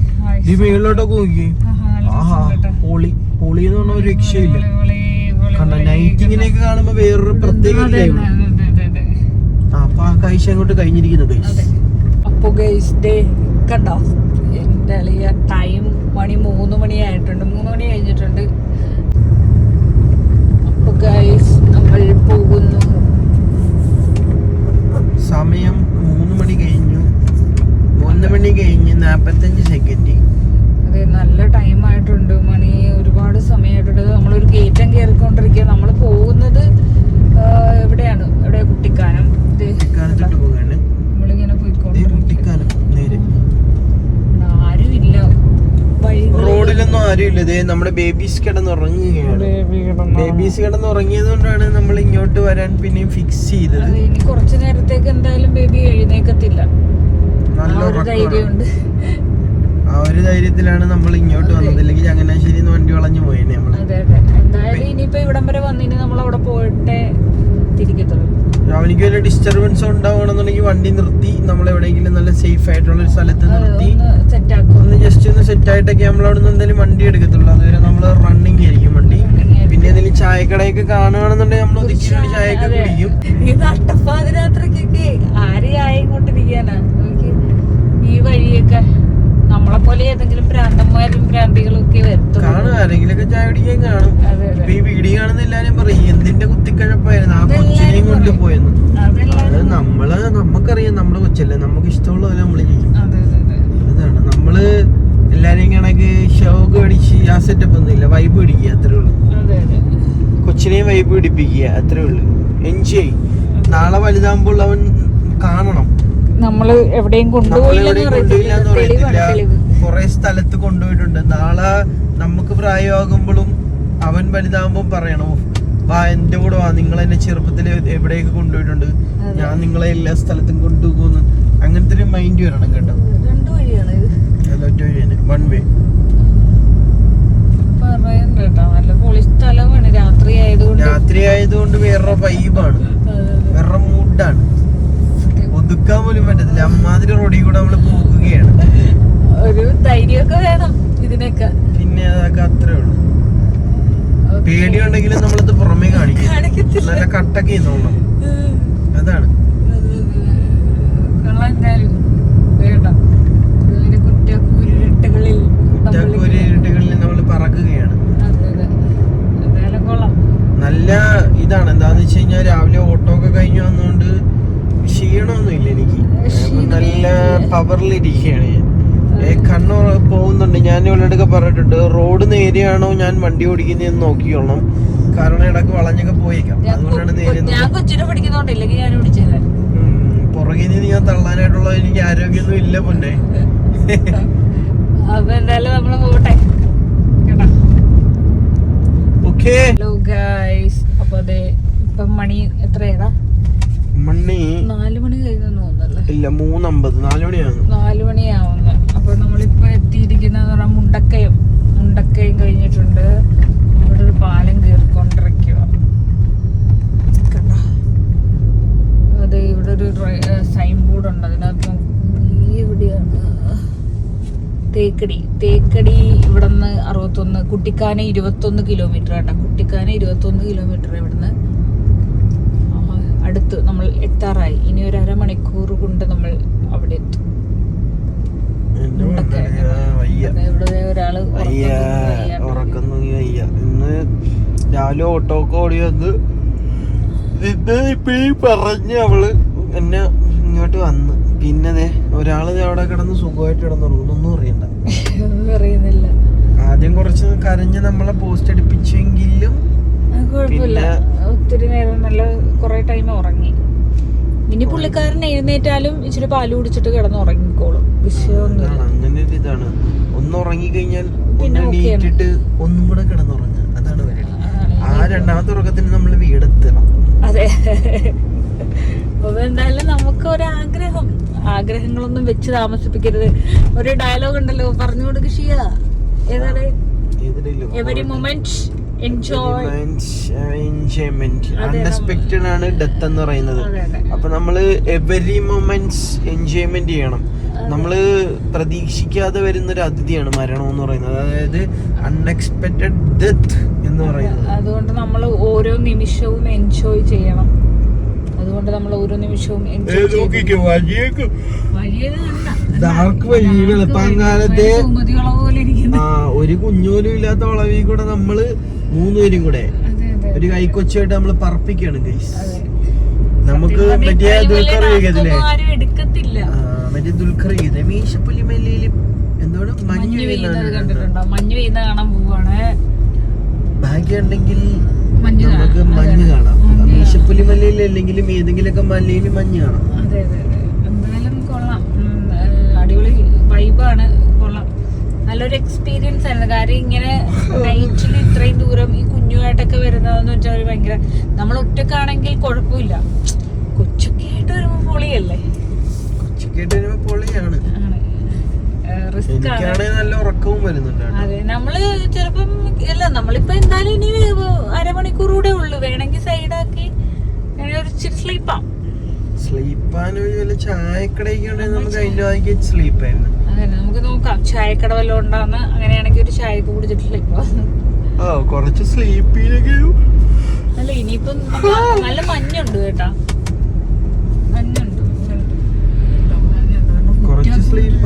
ഈ മേളിലോട്ടൊക്കെ നോക്കി, ആഹാ, പൊളി പൊളി എന്ന് പറഞ്ഞ ഒരു രക്ഷയില്ല. കണ്ട നൈറ്റിങ്ങിനെയൊക്കെ കാണുമ്പോ വേറൊരു പ്രത്യേക. അപ്പൊ ആ കാഴ്ച അങ്ങോട്ട് കഴിഞ്ഞിരിക്കുന്നു ഗൈസ്. അപ്പൊ ഗൈസ് കണ്ടോ എന്റെ അളിയ ടൈം 3 മണിയായിട്ടുണ്ട്. 3 മണി കഴിഞ്ഞിട്ടുണ്ട്. അപ്പൊ ഗൈസ് നമ്മൾ പോകുന്നു. സമയം 3 മണി കഴിഞ്ഞു. 1 മണി കഴിഞ്ഞ് 45 സെക്കൻഡ്. അതെ, നല്ല ടൈം ആയിട്ടുണ്ട്. മണി ഒരുപാട് സമയമായിട്ടുണ്ട്. നമ്മളൊരു കയറ്റം കയറിക്കൊണ്ടിരിക്കുക. നമ്മൾ പോകുന്നത് എവിടെയാണ്? എവിടെ? കുട്ടിക്കാനം. നമ്മളിങ്ങനെ പോയിക്കൊണ്ടിരിക്കുകയാണ്. ആരും ഇല്ല റോഡിലൊന്നും ആരും ഇല്ല. നമ്മുടെ ബേബീസ് കിടന്നുറങ്ങുകയാണ്. ബേബീസ് കിടന്നുറങ്ങിയത് കൊണ്ടാണ് നമ്മൾ ഇങ്ങോട്ട് വരാൻ പിന്നെയും ഫിക്സ് ചെയ്തത്. ഇനി കുറച്ചു നേരത്തേക്ക് എന്തായാലും ബേബി എഴുന്നേക്കത്തില്ല. നല്ല ധൈര്യമുണ്ട്. ആ ഒരു ധൈര്യത്തിലാണ് നമ്മൾ ഇങ്ങോട്ട് വന്നത്. അല്ലെങ്കിൽ ചങ്ങനാശ്ശേരി വണ്ടി വളഞ്ഞു പോയേനെ നമ്മൾ. അതെ അതെ, എന്തായാലും ഇനിയിപ്പോ ഇവിടം വരെ വന്നിന് നമ്മൾ അവിടെ പോയിട്ടേ തിരിക്കത്തുള്ളൂ. അവനിക്ക് വല്ല ഡിസ്റ്റർബൻസ് ഉണ്ടാവണമെന്നുണ്ടെങ്കിൽ വണ്ടി നിർത്തി നമ്മൾ എവിടെയെങ്കിലും നല്ല സേഫ് ആയിട്ടുള്ള ഒരു സ്ഥലത്ത് നിർത്തി ഒന്ന് ജസ്റ്റ് ഒന്ന് സെറ്റ് ആയിട്ടൊക്കെ നമ്മൾ അവിടെ നിന്ന് എന്തായാലും വണ്ടി എടുക്കത്തുള്ളൂ. അതുവരെ നമ്മൾ റണ്ണിങ് ആയിരിക്കും വണ്ടി. പിന്നെ എന്തെങ്കിലും ചായക്കടയൊക്കെ കാണുകയാണെന്നുണ്ടെങ്കിൽ നമ്മൾ ഒതുക്കി ചായയൊക്കെ കുടിക്കും. ഈ നട്ടപ്പാതിരാത്രക്കൊക്കെ ആര് ചായയും കൊണ്ടിരിക്കാനാ? ഈ വഴിയൊക്കെ നമ്മളെ പോലെ ഏതെങ്കിലും ഭ്രാന്തന്മാരും ഭ്രാന്തികളും ഒക്കെ വരുത്തും. കാണും, ആരെങ്കിലൊക്കെ ചായ കുടിക്കാൻ കാണും. ഇപ്പൊ ഈ വീഡിയോ കാണുന്ന എല്ലാരും പറയും എന്തിന്റെ കുത്തിക്കഴപ്പായിരുന്നു ആ കൊച്ചിനെയും കൊണ്ടുപോയെന്ന്. അത് നമുക്കറിയാം നമ്മളെ കൊച്ചല്ലേ, നമുക്ക് ഇഷ്ടമുള്ള പോലെ നമ്മള് ചെയ്യും. അതാണ് നമ്മള് എല്ലാരെയും കണക്ക് ഷോക്ക് അടിച്ച് ആ സെറ്റപ്പ് ഒന്നും ഇല്ല. വൈബ് പിടിക്കുക, അത്രേ ഉള്ളൂ. കൊച്ചിനെയും വൈബ് പിടിപ്പിക്കുക, അത്രേ ഉള്ളൂ. എൻജോയ്. നാളെ വലുതാകുമ്പോൾ അവൻ കാണണം. നമ്മള് എവിടെയും കൊണ്ടുപോയില്ലെന്ന് പറയത്തില്ല. കൊറേ സ്ഥലത്ത് കൊണ്ടുപോയിട്ടുണ്ട്. നാളെ നമുക്ക് പ്രായമാകുമ്പോഴും അവൻ വലുതാകുമ്പോ പറയണോ, വാ എന്റെ കൂടെ വാ, നിങ്ങൾ എന്നെ ചെറുപ്പത്തിൽ എവിടെയൊക്കെ കൊണ്ടുപോയിട്ടുണ്ട്, ഞാൻ നിങ്ങളെ എല്ലാ സ്ഥലത്തും കൊണ്ടുപോകുന്നു. അങ്ങനത്തെ ഒരു മൈൻഡ് വരണം കേട്ടോ. ഒറ്റ വഴിയാണ്, 1 വേ. രാത്രി ആയതുകൊണ്ട് വേറെ വൈബാണ്, വേറെ മൂഡാണ്. ഒതുക്കാൻ പോലും പറ്റത്തില്ല. അമ്മാതിരി റോഡിൽ കൂടെ നമ്മള് പോകുകയാണ്. ഒരു ധൈര്യമൊക്കെ വേണം ഇതിനൊക്കെ. പിന്നെ അതൊക്കെ അത്രേ ഉള്ളൂ. പേടിയുണ്ടെങ്കിലും നമ്മളത് പുറമേ കാണിക്കും. നല്ല കട്ടൊക്കെ നോക്കണം. അതാണ് കുറ്റാക്കൂരിട്ടുകളിൽ നമ്മൾ പറക്കുകയാണ്. നല്ല ഇതാണ്. എന്താന്ന് വെച്ച് കഴിഞ്ഞാൽ രാവിലെ ഓട്ടോ ഒക്കെ കഴിഞ്ഞു വന്നുകൊണ്ട് ക്ഷീണമൊന്നും ഇല്ല എനിക്ക്. നല്ല പവറിലിരിക്കുകയാണ് ഞാൻ. കണ്ണു പോകുന്നുണ്ട്. ഞാൻ ഇവളുടെയൊക്കെ പറഞ്ഞിട്ടുണ്ട്, റോഡ് നേരെയാണോ ഞാൻ വണ്ടി ഓടിക്കുന്നതെന്ന് നോക്കിക്കോളണം. കാരണം ഇടക്ക് വളഞ്ഞൊക്കെ പോയേക്കാം, അതുകൊണ്ടാണ് നേരെ ഞാൻ കൊച്ചിനെ പഠിക്കുന്നോണ്ടില്ലെങ്കിൽ ഞാൻ പിടിച്ചത്. പുറകിൽ നിന്ന് ഞാൻ തള്ളാനായിട്ടുള്ള എനിക്ക് ആരോഗ്യമൊന്നും ഇല്ല പൊന്നെ. അപ്പൊ എന്തായാലും നമ്മള് പോട്ടെ കേട്ടോ. ഹലോ ഗൈസ്, അപ്പൊ അതെ ഇപ്പം മണി എത്രയാടാ? മണി 4 മണി കഴിഞ്ഞു തോന്നുന്നല്ലേ? ഇല്ല, 3:50, 4 മണിയാണ്. 4 മണിയാവുന്നു. അപ്പൊ നമ്മളിപ്പോ എത്തിയിരിക്കുന്ന മുണ്ടക്കയം കഴിഞ്ഞിട്ടുണ്ട്. ഇവിടെ ഒരു പാലം കയറിക്കൊണ്ടിരിക്കുക കണ്ടോ. അതെ, ഇവിടെ ഒരു സൈൻ ബോർഡ് ഉണ്ട്, അതിനകത്ത് എവിടെയാണ് തേക്കടി ഇവിടുന്ന് 61, കുട്ടിക്കാനം 21 കിലോമീറ്റർ ആണ്. കുട്ടിക്കാനം 21 കിലോമീറ്റർ ഇവിടുന്ന് അടുത്ത് നമ്മൾ എത്താറായി. ഇനി ഒരു അരമണിക്കൂർ കൊണ്ട് നമ്മൾ അവിടെ എത്തും. ഇവിടെ ഒരാള് ഇന്ന് രാവിലെ ഓട്ടോക്ക് ഓടി വന്ന് ഇപ്പൊ പറഞ്ഞ അവള് എന്നെ ഇങ്ങോട്ട് വന്ന്. പിന്നെ ഒരാള് അവിടെ കിടന്ന് സുഖമായിട്ട് കിടന്നുറങ്ങുന്നു, ഒന്നും അറിയുന്നില്ല. ആദ്യം കുറച്ച് കരഞ്ഞ് നമ്മളെ പോസ്റ്റ് അടിപ്പിച്ചെങ്കിലും കുഴപ്പമില്ല, ഒത്തിരി നേരം നല്ല കുറെ ടൈം ഉറങ്ങി. ഇനി പുള്ളിക്കാരൻ എഴുന്നേറ്റാലും ഇച്ചിരി പാല് കുടിച്ചിട്ട് കിടന്ന് ഉറങ്ങിക്കോളും, വിഷയമൊന്നുമില്ല. അങ്ങനെ ഒരു ഇതാണ്, ഒന്ന് ഉറങ്ങി കഴിഞ്ഞാൽ പിന്നെ എണീറ്റിട്ട് ഒന്നും കൂടെ കിടന്നുറങ്ങുക, അതാണ് പരിപാടി. ആ രണ്ടാമത്തെ ഉറക്കത്തിന് നമ്മൾ വീടെത്തണം. അതെ. അപ്പൊ എന്തായാലും നമുക്ക് ആഗ്രഹങ്ങളൊന്നും വെച്ച് താമസിപ്പിക്കരുത്. ഒരു ഡയലോഗ് ഉണ്ടല്ലോ, പറഞ്ഞു കൊടുക്കുക ഷിയ, ഏതാണ്? Every moment enjoyment. അൺഎക്സ്പെക്റ്റഡ് ആണ് ഡെത്ത് എന്ന് പറയുന്നത്. അപ്പൊ നമ്മള് എവരി മൊമെന്റ്സ് എൻജോയ്മെന്റ് ചെയ്യണം. നമ്മള് പ്രതീക്ഷിക്കാതെ വരുന്നൊരു അതിഥിയാണ് മരണം എന്ന് പറയുന്നത്, അതായത് അൺഎക്സ്പെക്റ്റഡ് ഡെത്ത് എന്ന് പറയുന്നത്. അതുകൊണ്ട് നമ്മൾ ഓരോ നിമിഷവും എൻജോയ് ചെയ്യണം. അതുകൊണ്ട് നമ്മൾ ഓരോ നിമിഷവും ഒരു കുഞ്ഞോലും ഇല്ലാത്ത വളവിൽ കൂടെ നമ്മള് 3 പേരും കൂടെ ഒരു കൈക്കൊച്ചായിട്ട് നമ്മള് പറപ്പിക്കാണ് ഗൈസ്. നമുക്ക് മറ്റേ ദുൽഖർ മീശപ്പുലി മല്ലയില് എന്താണ് മഞ്ഞ് പെയ്യുന്നത് കാണാൻ പോവാണ്. ഭാഗ്യം ഉണ്ടെങ്കിൽ നമുക്ക് മഞ്ഞ് കാണാം. മീശപ്പുലി മലയിൽ അല്ലെങ്കിലും ഏതെങ്കിലുമൊക്കെ മലയിൽ മഞ്ഞ് കാണാം. അതെ അതെ, എന്തായാലും കൊള്ളാം, അടിപൊളി വൈബാണ്, കൊള്ളാം. നല്ലൊരു എക്സ്പീരിയൻസ് ആയിരുന്നു. കാര്യം ഇങ്ങനെ നൈറ്റിൽ ഇത്രയും ദൂരം ഈ കുഞ്ഞുമായിട്ടൊക്കെ വരുന്നതെന്ന് വെച്ചാൽ ഭയങ്കര, നമ്മൾ ഒറ്റക്കാണെങ്കിൽ കുഴപ്പമില്ല, കൊച്ചൊക്കെ ആയിട്ട് വരുമ്പോ പൊളിയല്ലേ? കൊച്ചൊക്കെയായിട്ട് വരുമ്പോ പൊളിയാണ്. നല്ല ഉറക്കവും വരുന്നുണ്ട്. അതെ, നമ്മള് ചിലപ്പം അല്ല, നമ്മളിപ്പോ എന്തായാലും ഇനി അരമണിക്കൂർ കൂടെ ഉള്ളു, വേണമെങ്കിൽ സൈഡാക്കി ഒരു സ്ലീപ്പാൻ ചായക്കടയൊക്കെ നമുക്ക് അതിന്റെ സ്ലീപ്പായിരുന്നു. അതെ, നമുക്ക് നോക്കാം ചായക്കട വല്ലതും ഉണ്ടാന്ന്. അങ്ങനെയാണെങ്കിൽ ഒരു ചായ കുടിച്ചിട്ടില്ല ഇപ്പൊ. കുറച്ച് സ്ലീപ്പിനൊക്കെ അല്ല, ഇനിയിപ്പൊ നല്ല മഞ്ഞുണ്ട് കേട്ടാ, മഞ്ഞുണ്ട്, കുറച്ച് സ്ലീപ്പ്.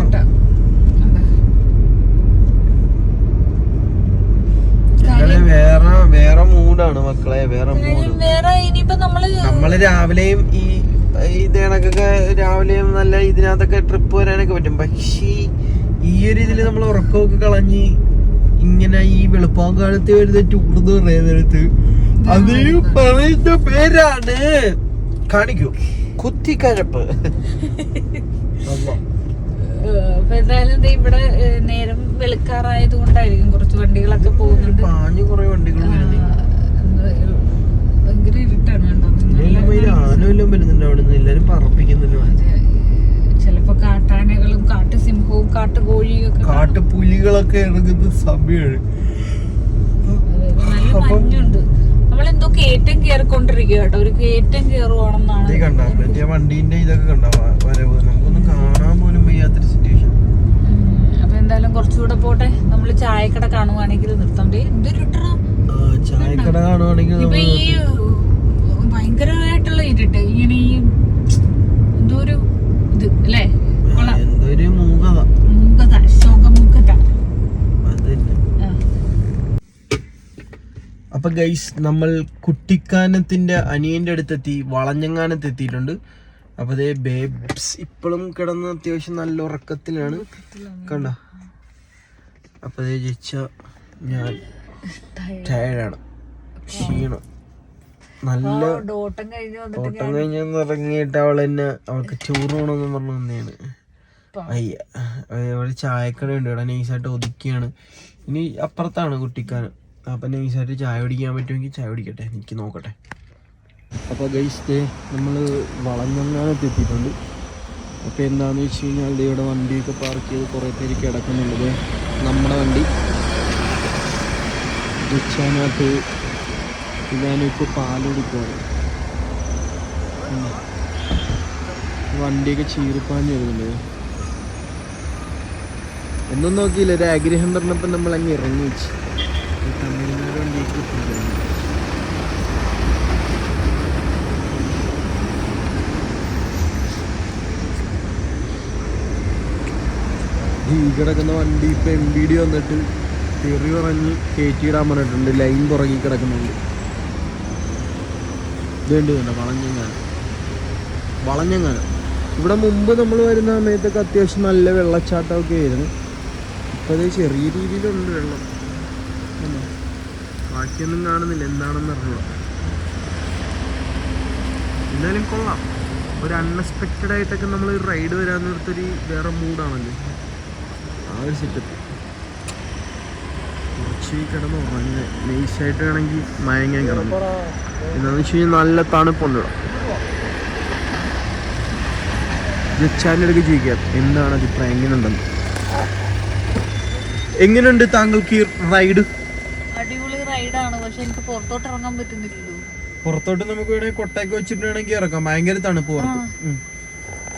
വേറെ മൂഡാണ് മക്കളെ, വേറെ നമ്മള് രാവിലെയും ഈ ഇതേണക്കൊക്കെ രാവിലെയും നല്ല ഇതിനകത്തൊക്കെ ട്രിപ്പ് വരാനൊക്കെ പറ്റും. പക്ഷേ ഈ ഒരു ഇതില് നമ്മൾ ഉറക്കമൊക്കെ കളഞ്ഞ് ഇങ്ങനെ ഈ വെളുപ്പാങ്കാലത്ത് വരുന്ന ടൂർന്ന് പറയുന്നിടത്ത് അത് പറയുന്ന പേരാണ് കാണിക്കൂ കുത്തിക്കഴപ്പ്. അപ്പൊ എന്തായാലും ഇവിടെ നേരം വെളുക്കാറായത് കൊണ്ടായിരിക്കും കുറച്ച് വണ്ടികളൊക്കെ പോകുന്നുണ്ട്. കുറെ വണ്ടികൾ ഭയങ്കര ഇരുട്ടാണ് കേട്ടോ. ആനവെല്ലാം വരുന്നുണ്ട് അവിടുന്ന്, എല്ലാരും പറപ്പിക്കുന്നുണ്ട്. ചിലപ്പോ കാട്ടാനകളും കാട്ടുസിംഹവും കാട്ടുകോഴിയും ഒക്കെ, കാട്ടുപുലികളൊക്കെ ഇറങ്ങുന്ന സമയമാണ്. നല്ല മഞ്ഞുണ്ട്. നമ്മളെന്തോ കയറ്റം കയറിക്കൊണ്ടിരിക്കുക കേട്ടോ, ഒരു കയറ്റം കയറുവാണെന്നാണ്. കണ്ടോ മറ്റേ വണ്ടീന്റെ ഇതൊക്കെ കണ്ടോ വരവ്, നമുക്കൊന്നും കാണാൻ പോലും വയ്യാത്തൊരു സിറ്റുവേഷൻ. അപ്പൊ എന്തായാലും കുറച്ചുകൂടെ പോട്ടെ, നമ്മള് ചായക്കട കാണുവാണെങ്കിൽ നിർത്താം. എന്തൊരു ചായക്കട കാണുവാണെങ്കിൽ ഇപ്പൊ ഈ ഭയങ്കരമായിട്ടുള്ള ഇരുട്ട്, ഇങ്ങനെ ഈ എന്തോ ഒരു ഇത് അല്ലേ, എന്തൊരു മൂകത, ശോകമൂകത. അപ്പൊ ഗൈസ്, നമ്മൾ കുട്ടിക്കാനത്തിന്റെ അനിയന്റെ അടുത്തെത്തി, വളഞ്ഞങ്ങാനത്ത് എത്തിയിട്ടുണ്ട്. അപ്പൊ അതേ ബേബ്സ് ഇപ്പോഴും കിടന്ന് അത്യാവശ്യം നല്ല ഉറക്കത്തിലാണ് കണ്ട. അപ്പൊ അതേ ജയിച്ച ഞാൻ ടയർഡാണ്, ക്ഷീണം. നല്ല ഓട്ടം കഴിഞ്ഞൊന്ന് ഇറങ്ങിയിട്ട് അവൾക്ക് ചോറ് പോകണമെന്ന് പറഞ്ഞു വന്നെയാണ്. അയ്യ, ഒരു ചായക്കട ഉണ്ട് ഇവിടെ, നൈസായിട്ട് ഒതുക്കിയാണ്. ഇനി അപ്പുറത്താണ് കുട്ടിക്കാനം. അപ്പം നൈസായിട്ട് ചായ കുടിക്കാൻ പറ്റുമെങ്കിൽ ചായ കുടിക്കട്ടെ, എനിക്ക് നോക്കട്ടെ. അപ്പോൾ ഗൈസ് ഡേ നമ്മൾ വളഞ്ഞങ്ങാനത്ത് എത്തിയിട്ടുണ്ട്. അപ്പോൾ എന്താണെന്ന് വെച്ച് കഴിഞ്ഞാൽ ഇവിടെ വണ്ടിയൊക്കെ പാർക്ക് ചെയ്ത് കുറേ പേര് കിടക്കുന്നുള്ളത്. നമ്മുടെ വണ്ടി റിച്ചാനകത്ത് ഞാനിപ്പോൾ പാലെടുക്കുകയാണ്. വണ്ടിയൊക്കെ ചീറിപ്പാഞ്ഞ് വരുന്നുണ്ട്. ഒന്നും നോക്കിയില്ല, ഒരു ആഗ്രഹം പറഞ്ഞപ്പോൾ നമ്മൾ അങ്ങ് ഇറങ്ങി വെച്ച്. തമിഴ്നാട് വണ്ടിയൊക്കെ കിട്ടുന്നുണ്ട്. ഈ കിടക്കുന്ന വണ്ടി ഇപ്പം MBD വന്നിട്ട് തെറി പറഞ്ഞ് കയറ്റിയിടാൻ പറഞ്ഞിട്ടുണ്ട്. ലൈൻ പുറകെ കിടക്കുന്നുണ്ട്. ഇതുണ്ട് കണ്ടോ, വളഞ്ഞങ്ങാനം. ഇവിടെ മുമ്പ് നമ്മൾ വരുന്ന സമയത്തൊക്കെ അത്യാവശ്യം നല്ല വെള്ളച്ചാട്ടമൊക്കെ ആയിരുന്നു. ഇപ്പോൾ അത് ചെറിയ രീതിയിലുണ്ട് വെള്ളം. ബാക്കിയൊന്നും കാണുന്നില്ല, എന്താണെന്ന് അറിഞ്ഞൂടാ. എന്നാലും കൊള്ളാം. ഒരു അൺഎക്സ്പെക്റ്റഡ് ആയിട്ടൊക്കെ നമ്മൾ റൈഡ് വരാമെന്നൊരു വേറെ മൂഡാണല്ലോ ആ ഒരു സെറ്റപ്പ്. കുറച്ച് കിടന്ന് ഉറങ്ങി നൈസായിട്ട് വേണമെങ്കിൽ മയങ്ങാൻ കിടന്നു. എന്താണെന്ന് വെച്ച് കഴിഞ്ഞാൽ നല്ല തണുപ്പുണ്ട്. ജച്ചാൻ്റെ അടുക്ക് ചോദിക്കാം എന്താണ് അഭിപ്രായം, എങ്ങനെയുണ്ടെന്ന്. എങ്ങനെയുണ്ട് താങ്കൾക്ക് ഈ റൈഡ്? അടിപൊളി റൈഡാണ്, പക്ഷെ എനിക്ക് പുറത്തോട്ട് ഇറങ്ങാൻ പറ്റുന്നില്ലല്ലോ. പുറത്തോട്ട് നമുക്ക് ഇവിടെ കൊട്ടയൊക്കെ വെച്ചിട്ട് വേണമെങ്കിൽ ഇറക്കാം. ഭയങ്കര തണുപ്പ് പുറത്ത്.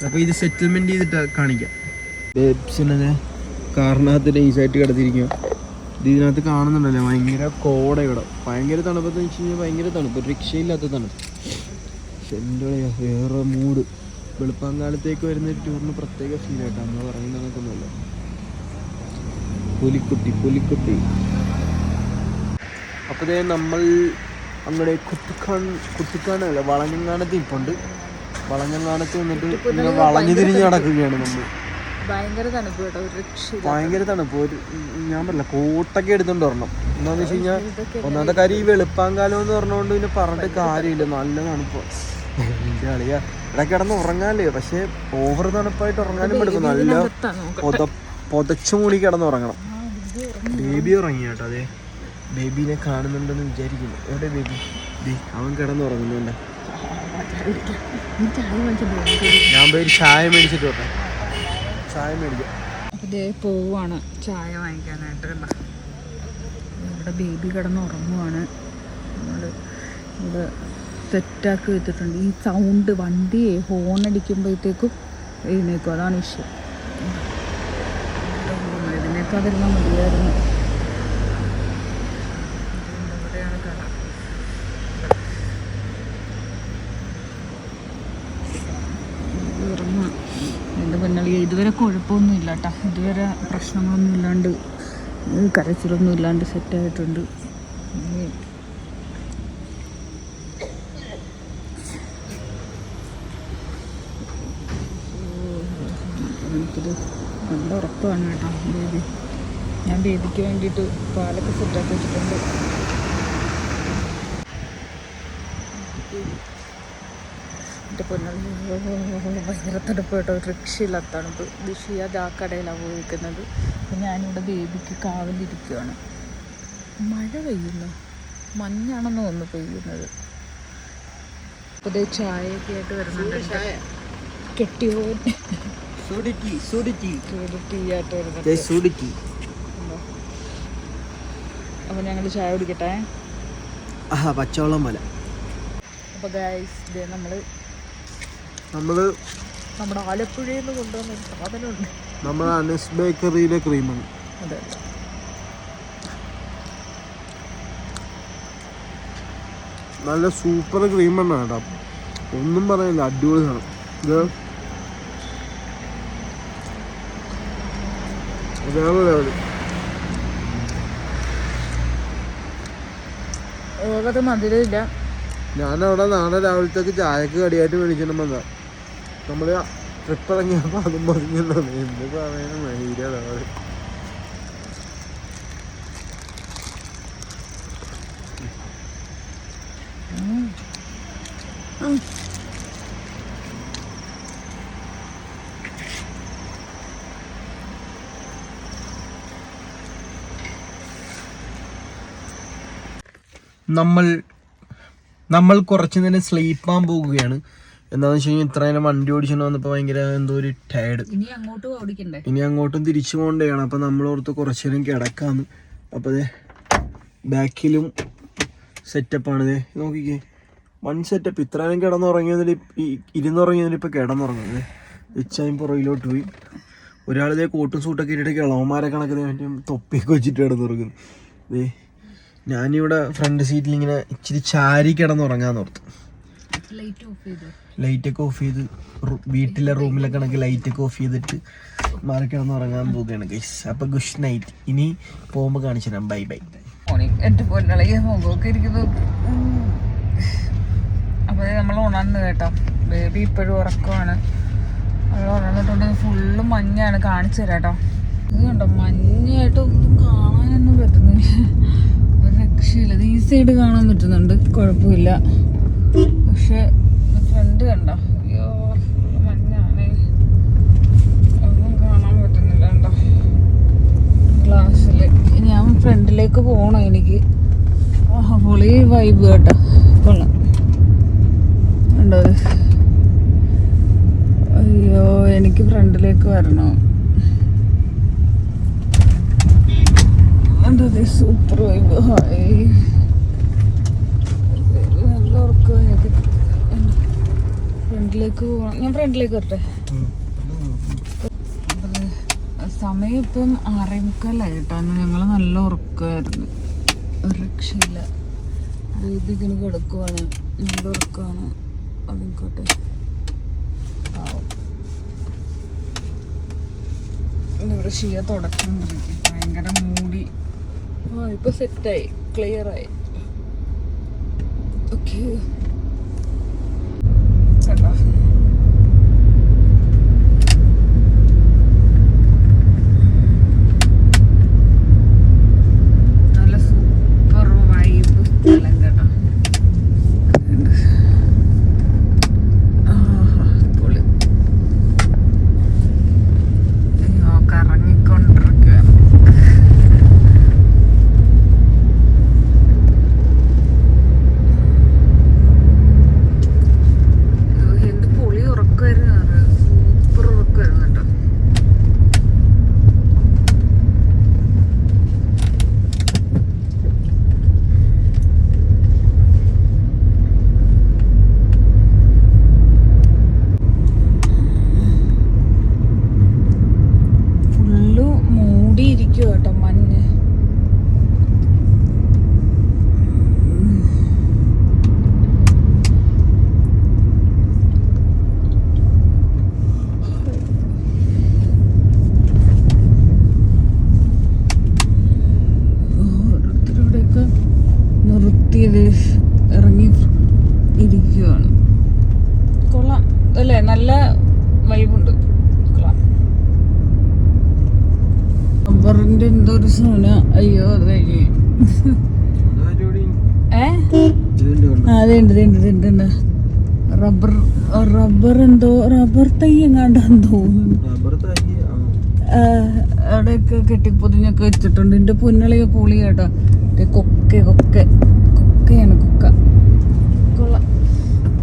അപ്പൊ ഇത് സെറ്റിൽമെന്റ് ചെയ്തിട്ട് കാണിക്കാം. ബേബ്സിനെ കാറിനകത്ത് നൈസായിട്ട് കിടത്തിരിക്കും. ഇതിനകത്ത് കാണുന്നുണ്ടല്ലോ ഭയങ്കര കോട. ഇവിടെ ഭയങ്കര തണുപ്പെന്ന് വെച്ച് കഴിഞ്ഞാൽ ഭയങ്കര തണുപ്പ്, രക്ഷയില്ലാത്ത തണുപ്പ്. പക്ഷെ എൻ്റെ വേറെ മൂഡ്. വെളുപ്പാങ്കാലത്തേക്ക് വരുന്ന ടൂറിന് പ്രത്യേക ഫീൽ ആയിട്ടാണ് നമ്മൾ പറയുന്ന കണക്കൊന്നുമല്ല. പുലിക്കുട്ടി. അപ്പോൾ നമ്മൾ അങ്ങടെ കുട്ടിക്കാനല്ല വളഞ്ഞങ്ങാനത്ത് ഇപ്പുണ്ട്. വളഞ്ഞങ്ങാനത്ത് വന്നിട്ട് ഇങ്ങനെ വളഞ്ഞു തിരിഞ്ഞ് നടക്കുകയാണ് നമ്മൾ. ഭയങ്കര തണുപ്പ് കേട്ടോ, ഭയങ്കര തണുപ്പ്. ഞാൻ പറഞ്ഞില്ല, കോട്ടൊക്കെ എടുത്തോണ്ട് വരണം. എന്താന്ന് വെച്ച് കഴിഞ്ഞാൽ ഒന്നാമത്തെ കാര്യം ഈ വെളുപ്പാങ്കാലം എന്ന് പറഞ്ഞുകൊണ്ട് പിന്നെ പറഞ്ഞിട്ട് കാര്യമില്ല, നല്ല തണുപ്പ്. എൻ്റെ കളിയാ ഇവിടെ കിടന്ന് ഉറങ്ങാല്ലേ, പക്ഷെ ഓവർ തണുപ്പായിട്ട് ഉറങ്ങാനും പറ്റും. നല്ല പൊതച്ചു മൂടി കിടന്ന് ഉറങ്ങണം. ബേബി ഉറങ്ങി കേട്ടോ. അതെ, ബേബീനെ കാണുന്നുണ്ടെന്ന് വിചാരിക്കുന്നു. എവിടെ ബേബി? അവൻ കിടന്ന് ഉറങ്ങുന്നുണ്ട്. ഞാൻ പോയി ചായ മേടിച്ചിട്ട് വട്ടെ. ചായ മേടിക്കാം. ഇതേ പോവാണ് ചായ വാങ്ങിക്കാനായിട്ട്. ഇവിടെ ബേബി കിടന്ന് ഉറങ്ങുവാണ്. നമ്മൾ ഇവിടെ സെറ്റാക്കി വെച്ചിട്ടുണ്ട്. ഈ സൗണ്ട് വണ്ടിയെ ഹോണടിക്കുമ്പോഴത്തേക്കും എഴുന്നേക്കും, അതാണ് വിഷയം. ഇതിനൊക്കെ അതെല്ലാം മതിയായിരുന്നു. ഇവിടെയാണ് കട. ഉറങ്ങുക. എൻ്റെ പിന്നാലെ ഇതുവരെ കുഴപ്പമൊന്നും ഇല്ല കേട്ടോ. ഇതുവരെ പ്രശ്നങ്ങളൊന്നും ഇല്ലാണ്ട്, കരച്ചിലൊന്നും ഇല്ലാണ്ട് സെറ്റായിട്ടുണ്ട്. എനിക്കിത് നല്ല ഉറപ്പാണ് കേട്ടോ. ബേബി, ഞാൻ ബേബിക്ക് വേണ്ടിയിട്ട് പാലൊക്കെ സെറ്റാക്കി വെച്ചിട്ടുണ്ട്. എൻ്റെ പൊന്നാളി ഭയങ്കര തണുപ്പ് കേട്ടോ, രക്ഷയില്ലാത്ത തണുപ്പ്. ദിഷിയാത് ആ കടയിലാണ് പോയിരിക്കുന്നത്. അപ്പം ഞാനിവിടെ ബേബിക്ക് കാവലിരിക്കുകയാണ്. മഴ പെയ്യുന്നു, മഞ്ഞാണെന്ന് തോന്നുന്നു പെയ്യുന്നത്. അപ്പോൾ ഇതേ ചായയൊക്കെ ആയിട്ട് വരുന്നുണ്ട്. കെട്ടിയോ അപ്പോൾ ഞങ്ങൾ ചായ കുടിക്കട്ടെ. പച്ചവെള്ളം പോലെ. അപ്പോൾ ഗൈസ് ഇതേ നമ്മൾ നമ്മുടെ ആലപ്പുഴയിൽ നിന്ന് കൊണ്ടുവന്ന ഒരു സാധനമുണ്ട്. നമ്മുടെ അനസ് ബേക്കറിയിലെ ക്രീമാണ്. അതെ, നല്ല സൂപ്പർ ക്രീമാണ് കേട്ടോ, ഒന്നും പറയാനില്ല, അടിപൊളി സാധനം. ഇത് വേറെ ലെവല്. അത് മധുരമില്ല. ഞാനവിടെ നാളെ രാവിലത്തേക്ക് ചായക്ക് കടിയായിട്ട് മേടിച്ചിട്ടുണ്ടെന്നാ നമ്മൾ ട്രിപ്പ് ഇറങ്ങിയപ്പോൾ അതും പറഞ്ഞിട്ടുണ്ടോ എന്ത് പറയാനും മൈരാണ്. നമ്മൾ കുറച്ച് നേരം സ്ലീപ്പാൻ പോകുകയാണ്. എന്താണെന്ന് വെച്ച് കഴിഞ്ഞാൽ ഇത്ര നേരം വണ്ടി ഓടിച്ചുകൊണ്ട് വന്നപ്പോൾ ഭയങ്കര എന്തോ ഒരു ടയർഡ്. ഇനി അങ്ങോട്ടും തിരിച്ചു പോകേണ്ടതാണ്. അപ്പം നമ്മളോർത്ത് കുറച്ച് നേരം കിടക്കാന്ന്. അപ്പോൾ അതെ ബാക്കിലും സെറ്റപ്പാണ്. ഇതേ നോക്കിക്കേ, വൺ സെറ്റപ്പ്. ഇത്ര നേരം കിടന്നുറങ്ങിയതിൽ ഇരുന്നുറങ്ങിയതിൽ ഇപ്പോൾ കിടന്നുറങ്ങുന്നത്. ഇച്ചായും പുറകിലോട്ട് പോയി. ഒരാളിതേ കോട്ടും സൂട്ടൊക്കെ ഇട്ടിട്ട് കിളവന്മാരെ കണക്കിന് മറ്റേ തൊപ്പിയൊക്കെ വെച്ചിട്ട് കിടന്നുറങ്ങുന്നു. ഇതേ ഞാനിവിടെ ഫ്രണ്ട് സീറ്റിൽ ഇങ്ങനെ ഇച്ചിരി ചാരി കിടന്നുറങ്ങാന്ന് ഓർത്തു. ലൈറ്റൊക്കെ ഓഫ് ചെയ്ത് വീട്ടിലെ റൂമിലെ കണക്ക് ലൈറ്റൊക്കെ ഓഫ് ചെയ്തിട്ട് മാറി കിടന്നുറങ്ങാൻ പോവുകയാണ് ഗൈസ്. അപ്പോൾ ഗുഡ് നൈറ്റ്. ഇനി പോകുമ്പോൾ കാണിച്ചു തരാം. Bye bye. എൻ്റെ പൊന്നളകിയ മുഖമൊക്കെ ഇരിക്കുന്നു. അപ്പോൾ നമ്മൾ ഉണർന്ന് കേട്ടോ. ബേബി ഇപ്പോഴും ഉറക്കമാണ്. നമ്മൾ ഉണർന്നിട്ടുണ്ട്. ഫുള്ള് മഞ്ഞാണ്. കാണിച്ചു തരാം കേട്ടോ. ഇത് കണ്ടോ, മഞ്ഞായിട്ട് ഒന്നും കാണാനൊന്നും പറ്റുന്നില്ല. ഒരു രക്ഷയില്ല. ഈ സൈഡ് കാണാൻ പറ്റുന്നുണ്ട്, കുഴപ്പമില്ല. പക്ഷെ ഫ്രണ്ട് കണ്ടോ, അയ്യോ മഞ്ഞാണ്, ഒന്നും കാണാൻ പറ്റുന്നില്ല കണ്ടോ ഗ്ലാസ്സിൽ. ഞാൻ ഫ്രണ്ടിലേക്ക് പോകണം. എനിക്ക് പൊളി വൈബ് കേട്ടോ, കൊള്ളാം കണ്ടോ. അയ്യോ എനിക്ക് ഫ്രണ്ടിലേക്ക് വരണം. എന്താ സൂപ്പർ വൈബ്. ഹായ്, നല്ല ഉറക്കമായത്. ഫ്രണ്ടിലേക്ക് പോകണം. ഞാൻ ഫ്രണ്ടിലേക്ക് വരട്ടെ. സമയം ഇപ്പം 6:45 കേട്ടോ. ഞങ്ങൾ നല്ല ഉറക്കമായിരുന്നു, ഒരു രക്ഷയില്ല. ഇതിങ്ങനെ കിടക്കുവാണ്, നല്ല ഉറക്കമാണ്. അതിക്കോട്ടെ. ഇവിടെ ഷിയ തുടച്ചുകൊണ്ടിരിക്കും. ഭയങ്കര മൂടി. ഇപ്പൊ സെറ്റായി, ക്ലിയർ ആയി. ഓക്കെ കേട്ടോ. നല്ല സൂപ്പർ വൈബ് സ്ഥലം കേട്ടോ. പൊളി. അയ്യോ കറങ്ങിക്കൊണ്ടിരിക്കുകയാണ്. ഇറങ്ങി ഇരിക്കുകയാണ്. കൊള്ളാം അല്ലേ, നല്ല വൈബുണ്ട്. കൊള്ളാം. റബ്ബറിന്റെ എന്തോ ഒരു സോന. അയ്യോ അത് കഴിഞ്ഞ് അതെണ്ട് റബ്ബർ എന്തോ റബ്ബർ തൈ എങ്ങാണ്ടാന്ന് തോന്നുന്നു. അവിടെയൊക്കെ കെട്ടിപ്പൊതിഞ്ഞൊക്കെ വെച്ചിട്ടുണ്ട്. എന്റെ പുന്നളിയെ പൊളി കേട്ടോ. കൊക്കയാണ് കൊക്ക. കൊള്ളാം.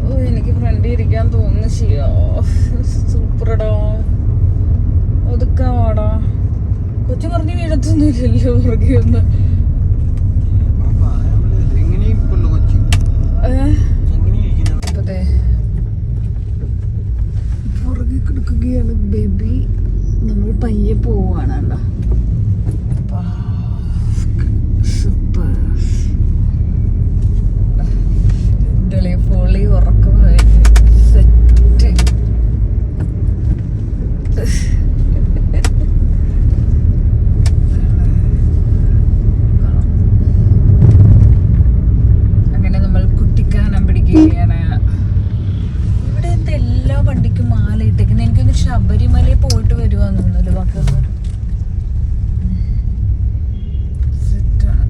ഓ എനിക്ക് ഫ്രണ്ടിൽ ഇരിക്കാൻ തോന്നുന്നു. ചെയ്യോ സൂപ്പറടാ. ഒതുക്കാവാടാ. കൊച്ചു പറഞ്ഞ് വീഴത്തൊന്നുമില്ലല്ലോ പുറകെ ഒന്ന്. പുറകെ കിടക്കുകയാണ് ബേബി. നമ്മൾ പയ്യെ പോവാണ് കേട്ടോ. പൊളി ഉറക്കം കഴിഞ്ഞ് സെറ്റ്. അങ്ങനെ നമ്മൾ കുട്ടിക്കാനം പിടിക്കുകയാണ്. ഇവിടെ എന്താ എല്ലാ വണ്ടിക്കും മാല ഇട്ടേക്കുന്നത്? എനിക്കൊന്ന് ശബരിമലയിൽ പോയിട്ട് വരുവാന്ന് തോന്നുന്നു. വാക്കുകൾ സെറ്റാണ്.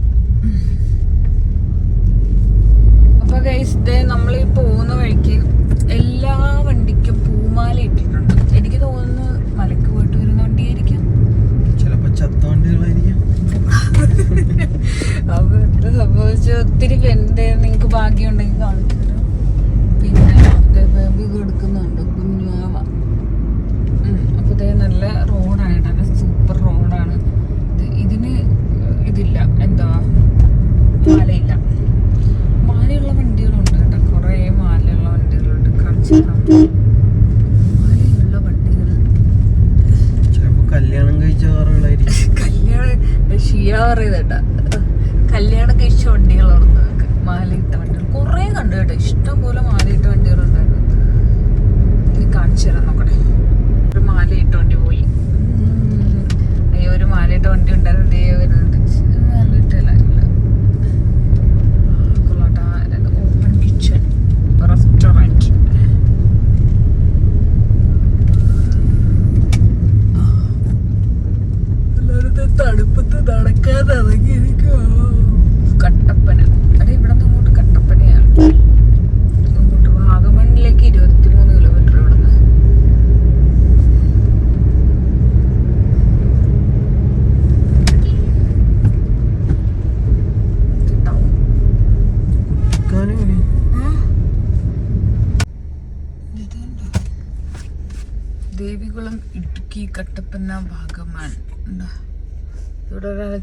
അപ്പൊ ഗൈസ്, നമ്മളീ പോകുന്ന വഴി ഒത്തിരി നിങ്ങൾക്ക് ഭാഗ്യം ഉണ്ടെങ്കിൽ കാണിച്ചു തരാം. പിന്നെ ബേബി എടുക്കുന്നുണ്ട് കുഞ്ഞാവ. അപ്പോൾ ഇതേ നല്ല റോഡാണ് കേട്ടോ, നല്ല സൂപ്പർ റോഡാണ്. ഇതിന് ഇതില്ല, എന്താ മാലയില്ല. മാലയുള്ള വണ്ടികളുണ്ട് കേട്ടോ, കുറേ മാലയുള്ള വണ്ടികളുണ്ട്. കാണിച്ചു തരാം. മാലയുള്ള വണ്ടികൾ കല്യാണം കഴിച്ച ഷിയ പറയുന്നേട്ടാ, കല്യാണം കഴിച്ച വണ്ടികളുണ്ട്. മാലയിട്ട വണ്ടികൾ കുറേ കണ്ടു കേട്ടോ, ഇഷ്ടം പോലെ മാലയിട്ട വണ്ടികളുണ്ടായിരുന്നു. കാണിച്ചു തരാം നോക്കട്ടെ. ഒരു മാലയിട്ട വണ്ടി പോയി. അയ്യോ, ഒരു മാലയിട്ട വണ്ടി ഉണ്ടായിരുന്നു. വരുന്നുണ്ട്. മാലയിട്ടല്ല, ഓപ്പൺ കിച്ചൺ റെസ്റ്റോറൻറ്റ്. തണുപ്പത്ത് നടക്കാൻ ഇറങ്ങിയിരിക്കുക. കട്ടപ്പന, അതെ, ഇവിടെ നിന്ന് അങ്ങോട്ട് കട്ടപ്പനയാണ്. അങ്ങോട്ട് വാഗമണ്ണിലേക്ക് 23 കിലോമീറ്റർ ഇവിടെ നിന്ന്. ദേവികുളം, ഇടുക്കി, കട്ടപ്പന, വാഗമൺ. ഇവിടെ ഒരാൾ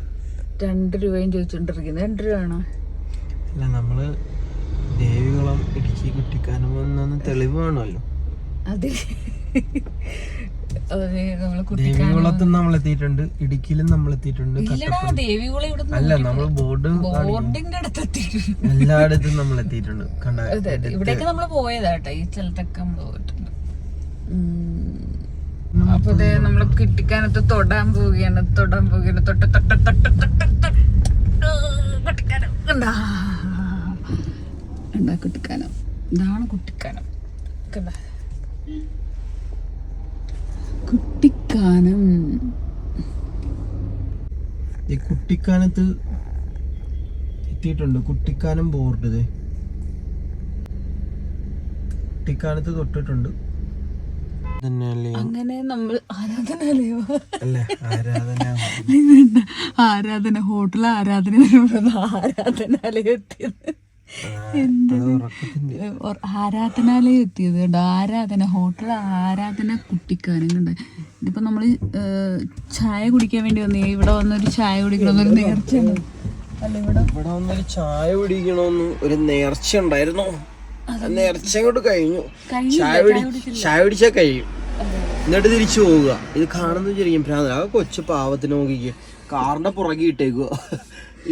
2 രൂപയും ചോദിച്ചോണ്ടിരിക്കുന്നത്. 2 രൂപയാണോ? അല്ല, നമ്മള് ദേവികുളം, ഇടുക്കി, കുട്ടിക്കാനം വന്ന തെളിവ് വേണമല്ലോ. അതെ, ദേവികുളത്തും നമ്മൾ എത്തിയിട്ടുണ്ട്, ഇടുക്കിയിലും നമ്മൾ എത്തിയിട്ടുണ്ട്. അല്ല, നമ്മൾ ബോർഡിന്റെ അടുത്ത് എത്തിയിട്ടുണ്ട്. എല്ലായിടത്തും നമ്മൾ എത്തിയിട്ടുണ്ട്. ഇവിടെയൊക്കെ നമ്മൾ പോയതാട്ടോ, ഈ സ്ഥലത്തൊക്കെ നമ്മൾ പോയിട്ടുണ്ട്. അപ്പൊ നമ്മള് കുട്ടിക്കാനത്ത് തൊടാൻ പോവുകയാണ്. കുട്ടിക്കാനം, ഇതാണ് കുട്ടിക്കാനം. കുട്ടിക്കാനം, ഈ കുട്ടിക്കാനത്ത് എത്തിയിട്ടുണ്ട്. കുട്ടിക്കാനം ബോർഡ് കുട്ടിക്കാനത്ത് തൊട്ടിട്ടുണ്ട്. അങ്ങനെ നമ്മൾ ആരാധനാലയോ അല്ലേ, ആരാധന ഹോട്ടൽ ആരാധന ആരാധനാലയം എത്തിയത്. ആരാധനാലയം എത്തിയത് കേട്ടോ. ആരാധന ഹോട്ടൽ ആരാധന കുട്ടിക്കാനം കണ്ട. ഇതിപ്പോ നമ്മള് ചായ കുടിക്കാൻ വേണ്ടി വന്നേ. ഇവിടെ വന്നൊരു ചായ കുടിക്കണമെന്നൊരു നേർച്ചയാണ്. അല്ല, ഇവിടെ വന്നൊരു ചായ കുടിക്കണമെന്ന് ഒരു നേർച്ച ഉണ്ടായിരുന്നു. നേർച്ച അങ്ങോട്ട് കഴിഞ്ഞു. ചായ പിടിച്ചാൽ കഴിയും, എന്നിട്ട് തിരിച്ചു പോവുക. ഇത് കാണുന്ന ശരിക്കും ഭ്രാന്ത. ആ കൊച്ചു പാവത്തിന് നോക്കിക്ക് കാറിന്റെ പുറകെ ഇട്ടേക്കുക.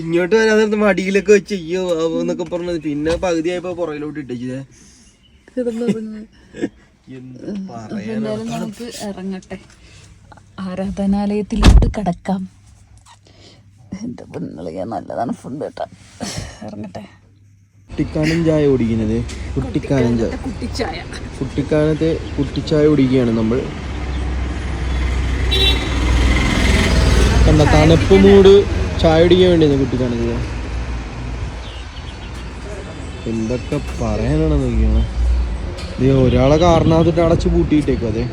ഇങ്ങോട്ട് വരാൻ മടിയിലൊക്കെ വെച്ച് അയ്യോ എന്നൊക്കെ പറഞ്ഞത്. പിന്നെ പകുതിയായപ്പോ പുറകിലോട്ട് ഇട്ടേ. നമുക്ക് ഇറങ്ങട്ടെ, ആരാധനാലയത്തിലോട്ട് കിടക്കാം. എന്റെ പെണ്ണുകളിയാ, നല്ലതാണ് ഫുഡ് കേട്ടാ. ഇറങ്ങട്ടെ. കുട്ടിക്കാനം ചായ കുടിക്കുന്നത്. കുട്ടിക്കാനത്തെ കുട്ടിച്ചായ കുടിക്കുകയാണ് നമ്മൾ. കണ്ട, തണുപ്പ് മൂട് ചായ കുടിക്കാൻ വേണ്ടി കുട്ടിക്കാനത്ത്. എന്തൊക്കെ പറയാനാണ് നോക്കിയാണ്. ഇത് ഒരാളെ കാറിനകത്തിട്ട് അടച്ച് പൂട്ടിയിട്ടേക്കും. അതെ,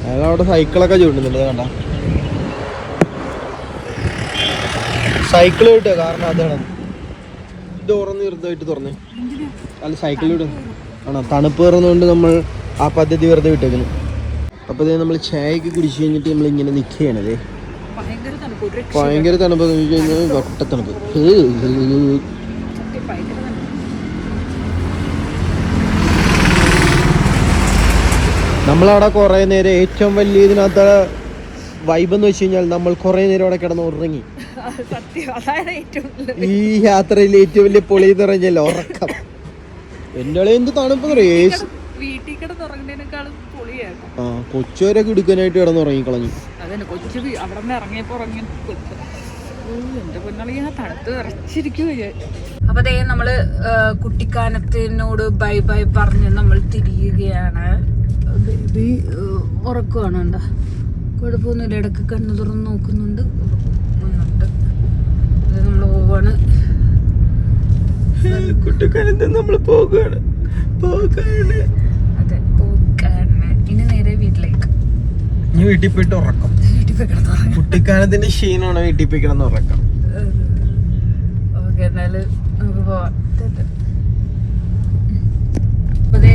അയാൾ അവിടെ സൈക്കിളൊക്കെ ചൂണ്ടുന്നുണ്ട്. കണ്ട, സൈക്കിൾ കിട്ടുക കാറിനകത്താണ്. ഡോറൊന്ന് ചെറുതായിട്ട് തുറന്നേ. അല്ല, സൈക്കിളിലൂടെ ആണോ? തണുപ്പ് കയറുന്നതുകൊണ്ട് നമ്മൾ ആ പദ്ധതി വെറുതെ വിട്ടേക്കുന്നു. അപ്പോൾ നമ്മൾ ചായയൊക്കെ കുടിച്ച് കഴിഞ്ഞിട്ട് നമ്മൾ ഇങ്ങനെ നിൽക്കുകയാണല്ലേ. ഭയങ്കര തണുപ്പ്, വട്ടത്തണുപ്പ്. നമ്മളവിടെ കുറേ നേരം, ഏറ്റവും വലിയ ഇതിനകത്ത് വൈബ് എന്ന് വെച്ച് കഴിഞ്ഞാൽ നമ്മൾ കുറേ നേരം അവിടെ കിടന്ന് ഉറങ്ങി. ഈ യാത്രയിൽ ഏറ്റവും വലിയ പൊളി എന്ന് പറഞ്ഞാൽ ഉറക്കം. എന്റെ എന്ത് തണുപ്പ് ആ, കൊച്ചുവരൊക്കെ എടുക്കാനായിട്ട് കിടന്നുറങ്ങി കളഞ്ഞു. അപ്പൊ ദേ നമ്മള് കുട്ടിക്കാനത്തിനോട് ബൈ ബൈ പറഞ്ഞ് നമ്മൾ തിരിയുകയാണ്. ബേബി ഉറക്കമാണ്. എന്താ കുഴപ്പമൊന്നുമില്ല, ഇടയ്ക്ക് കണ്ണു തുറന്ന് നോക്കുന്നുണ്ട്. നമ്മള് പോവാണ്. കുട്ടിക്കാനത്ത് നമ്മൾ പോകാണ്. അതെ, പോകാണ്. ഇനി നേരെ വീട്ടിലേക്ക്. ഇനി വീട്ടിൽ പോയിട്ട് ഉറക്കം. കുട്ടിക്കാനത്തിന്റെ ക്ഷീണമാണ് വീട്ടിൽ പോയി കിടന്ന് ഉറക്കം. ഓക്കെ, എന്നാല് നമുക്ക് പോവാം. അതെ,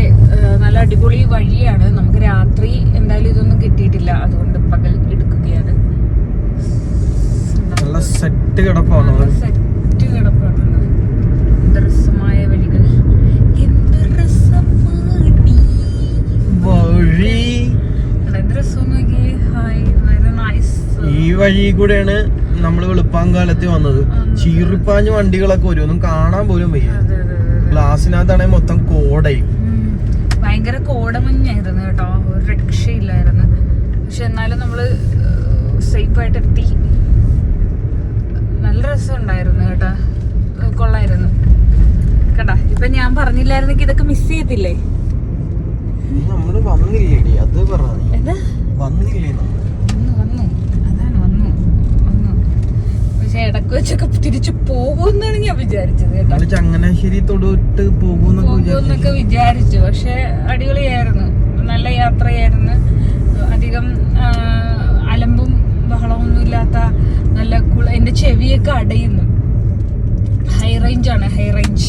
നല്ല അടിപൊളി വഴിയാണ്. നമുക്ക് രാത്രി എന്തായാലും ഇതൊന്നും കിട്ടിയിട്ടില്ല, അതുകൊണ്ട് പകൽ എടുക്കുകയാണ്. നല്ല സെറ്റ് കിടപ്പാണ്. സെറ്റ് കിടപ്പാണ്. എന്ത് രസമായ വഴികൾ, എന്ത് രസമാണ് വഴി. എന്ത് രസം നോക്കിയേ. Hi, very nice. ഈ വഴി കൂടെയാണ് നമ്മള് വെളുപ്പാങ്കാലത്ത് വന്നത്. ചീറിപ്പാഞ്ഞ് വണ്ടികളൊക്കെ വരും, ഒന്നും കാണാൻ പോലും വയ്യ. ഗ്ലാസിനകത്താണെങ്കിൽ മൊത്തം കോടയും. ഭയങ്കര കോടമഞ്ഞായിരുന്നു കേട്ടോ, ഒരു രക്ഷയില്ലായിരുന്നു. പക്ഷെ എന്നാലും നമ്മള് സേഫായിട്ട് എത്തി. നല്ല രസം ഉണ്ടായിരുന്നു കേട്ടോ, കൊള്ളായിരുന്നു കേട്ടാ. ഇപ്പൊ ഞാൻ പറഞ്ഞില്ലായിരുന്നെങ്കിൽ ഇതൊക്കെ മിസ് ചെയ്യത്തില്ലേ? നമ്മള് വന്നില്ലേടി, അത് പറഞ്ഞു വന്നില്ലേ? വന്നു അതാണ് വന്നു. പക്ഷെ ഇടക്ക് വെച്ചൊക്കെ തിരിച്ചു പോകുമെന്നാണ് ഞാൻ വിചാരിച്ചത് കേട്ടോ. ചങ്ങനാശ്ശേരി തൊട്ട് പോകുന്നൊക്കെ വിചാരിച്ചു. പക്ഷെ അടിപൊളിയായിരുന്നു, നല്ല യാത്രയായിരുന്നു. അധികം അലമ്പും ബഹളമൊന്നും ഇല്ലാത്ത നല്ല എന്റെ ചെവിയൊക്കെ അടയുന്നു. ഹൈ റേഞ്ച് ആണ്, ഹൈ റേഞ്ച്.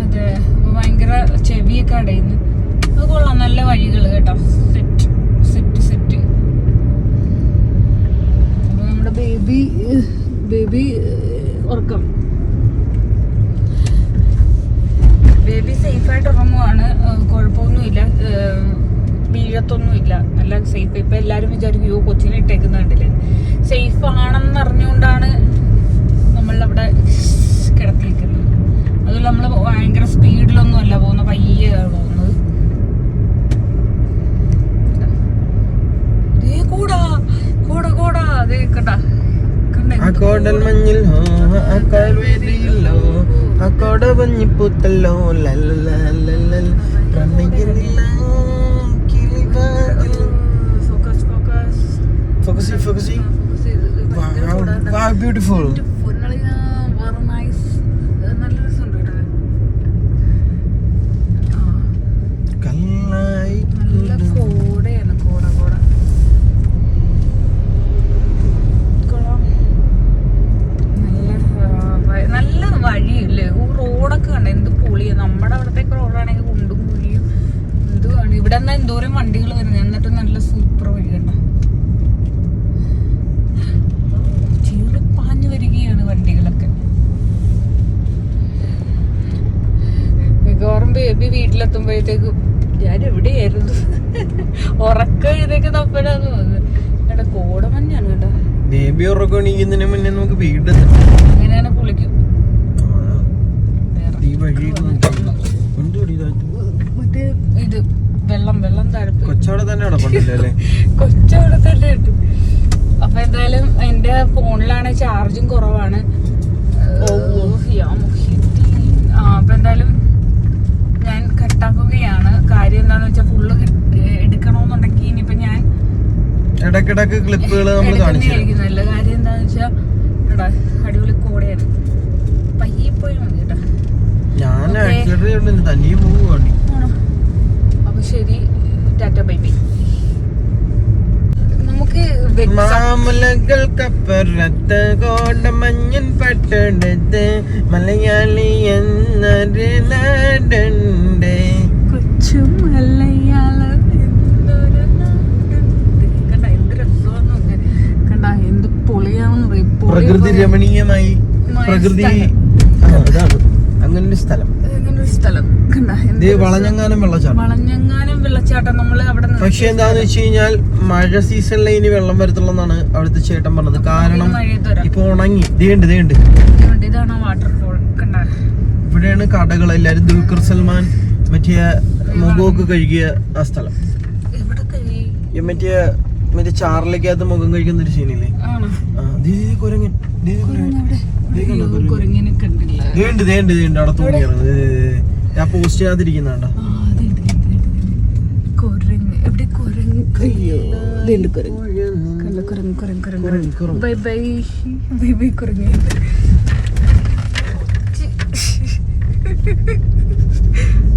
അതെ, ഭയങ്കര ചെവിയൊക്കെ അടയുന്നു. അത് കൊള്ളാം, നല്ല വഴികള് കേട്ടോ. Set set set. അപ്പൊ നമ്മുടെ ബേബി ഉറക്കം. ബേബി സേഫായിട്ട് ഉറങ്ങുവാണ്, കുഴപ്പമൊന്നുമില്ല, വീഴത്തൊന്നുമില്ല, നല്ല സേഫ്. ഇപ്പൊ എല്ലാരും വിചാരിക്കും യോ കൊച്ചിനെ ഇട്ടേക്കുന്ന കണ്ടില്ലേ. സേഫ് ആണെന്ന് അറിഞ്ഞുകൊണ്ടാണ് നമ്മളവിടെ കിടത്തിയിരിക്കുന്നത്. അതുപോലെ നമ്മള് ഭയങ്കര സ്പീഡിലൊന്നും അല്ല പോകുന്നത്, പയ്യാണ് പോകുന്നത്. കൂടാ അതേ കണ്ടാ. അക്കോടൽ മഞ്ഞിൽ അക്കാൽവേദിയില്ലോ അക്കോടവഞ്ഞിപ്പൂത്തല്ലോ പ്രണയിക്കുന്നില്ല. ഫോക്കസ്. Wow, beautiful. നല്ല രസമുണ്ട് കേട്ടോ. നല്ല കോടയാണ്, കോട. നല്ല വഴിയില്ലേ, റോഡൊക്കെ കണ്ട എന്ത് പൊളിയാ. നമ്മുടെ അവിടത്തേക്ക് റോഡാണെങ്കിൽ കുണ്ടും കുഴിയും എന്തുവാണ്. ഇവിടെ എന്നാ എന്തോരം വണ്ടികൾ വരുന്നത്, എന്നിട്ട് നല്ല സൂപ്പർ വഴി കണ്ട. ചീറിപ്പാഞ്ഞു വരികയാണ് വണ്ടികളൊക്കെ. മിക്കവാറും ബേബി വീട്ടിലെത്തുമ്പോഴത്തേക്കും ഞാൻ എവിടെയായിരുന്നു ഉറക്കം എഴുതേക്ക് തപ്പഴാന്ന് തോന്നുന്നത് കേട്ടോ. കോടമഞ്ഞാണ് കേട്ടോ. ബേബി ഉറക്കണിക്കുന്നതിന് മുന്നേ നമുക്ക് വീട് അങ്ങനെയാണ് കുളിക്കും. മറ്റേ ഇത് വെള്ളം തഴപ്പ് കൊച്ചവിടെ തന്നെ കിടപ്പുണ്ടല്ലേ. കൊച്ചവിടെ തന്നെ ഉണ്ട്. അപ്പൊ എന്തായാലും എന്റെ ഫോണിലാണ് ചാർജും കുറവാണ്. അപ്പൊ എന്തായാലും ഞാൻ കട്ടാക്കുകയാണ്. കാര്യം എന്താന്ന് വെച്ചാൽ ഫുള്ള് എടുക്കണമെന്നുണ്ടെങ്കിൽ ഇനിയിപ്പോ ഞാൻ ഇടക്കിടക്ക് ക്ലിപ്പുകൾ നമ്മൾ കാണിക്കുന്നതല്ല. കാര്യം എന്താന്ന് വെച്ചാ എടാ അടിപൊളി കോടയാണ്, പയ്യെ പോയി മതി കേട്ടാ. ഞാൻ തനിയെ പോവുകയാണ്. അപ്പൊ ശരി, ടാറ്റ ബൈ ബൈ. നമുക്ക് മാമലകൾക്കപ്പുറത്ത് കോടമഞ്ഞൻ പട്ടണത്ത് മലയാളി എന്നൊരു നാടുണ്ട്. കൊച്ചു മലയാളം എന്നൊരു നാടുണ്ട്. കണ്ട എന്ത് രസമാണെന്ന് കണ്ട, എന്ത് പൊളിയാണെന്ന് പറയും. പ്രകൃതി രമണീയമായി, പ്രകൃതി അങ്ങനൊരു സ്ഥലം. വളഞ്ഞങ്ങാനം വെള്ളച്ചാട്ടം നമ്മൾ അവിടെ. പക്ഷെ എന്താന്ന് വെച്ച് കഴിഞ്ഞാൽ മഴ സീസണിലെ ഇനി വെള്ളം വരത്തുള്ളതാണ് അവിടുത്തെ ചേട്ടൻ പറഞ്ഞത്. കാരണം ഇപ്പൊ ഉണങ്ങി. ഇതാണ് വാട്ടർഫോൾ. ഇവിടെയാണ് കടകൾ. എല്ലാരും ദുൽഖർ സൽമാൻ മറ്റേ മുഖമൊക്കെ കഴുകിയ ആ സ്ഥലം. മറ്റേ ചാറിലേക്കകത്ത് മുഖം കഴിക്കുന്ന ഒരു സീനില്ലേ. കുരങ്ങൻ അവിടെ തൂങ്ങിയാണ്. ഞാൻ പോസ്റ്റ് ചെയ്യാതിരിക്കുന്നുണ്ട.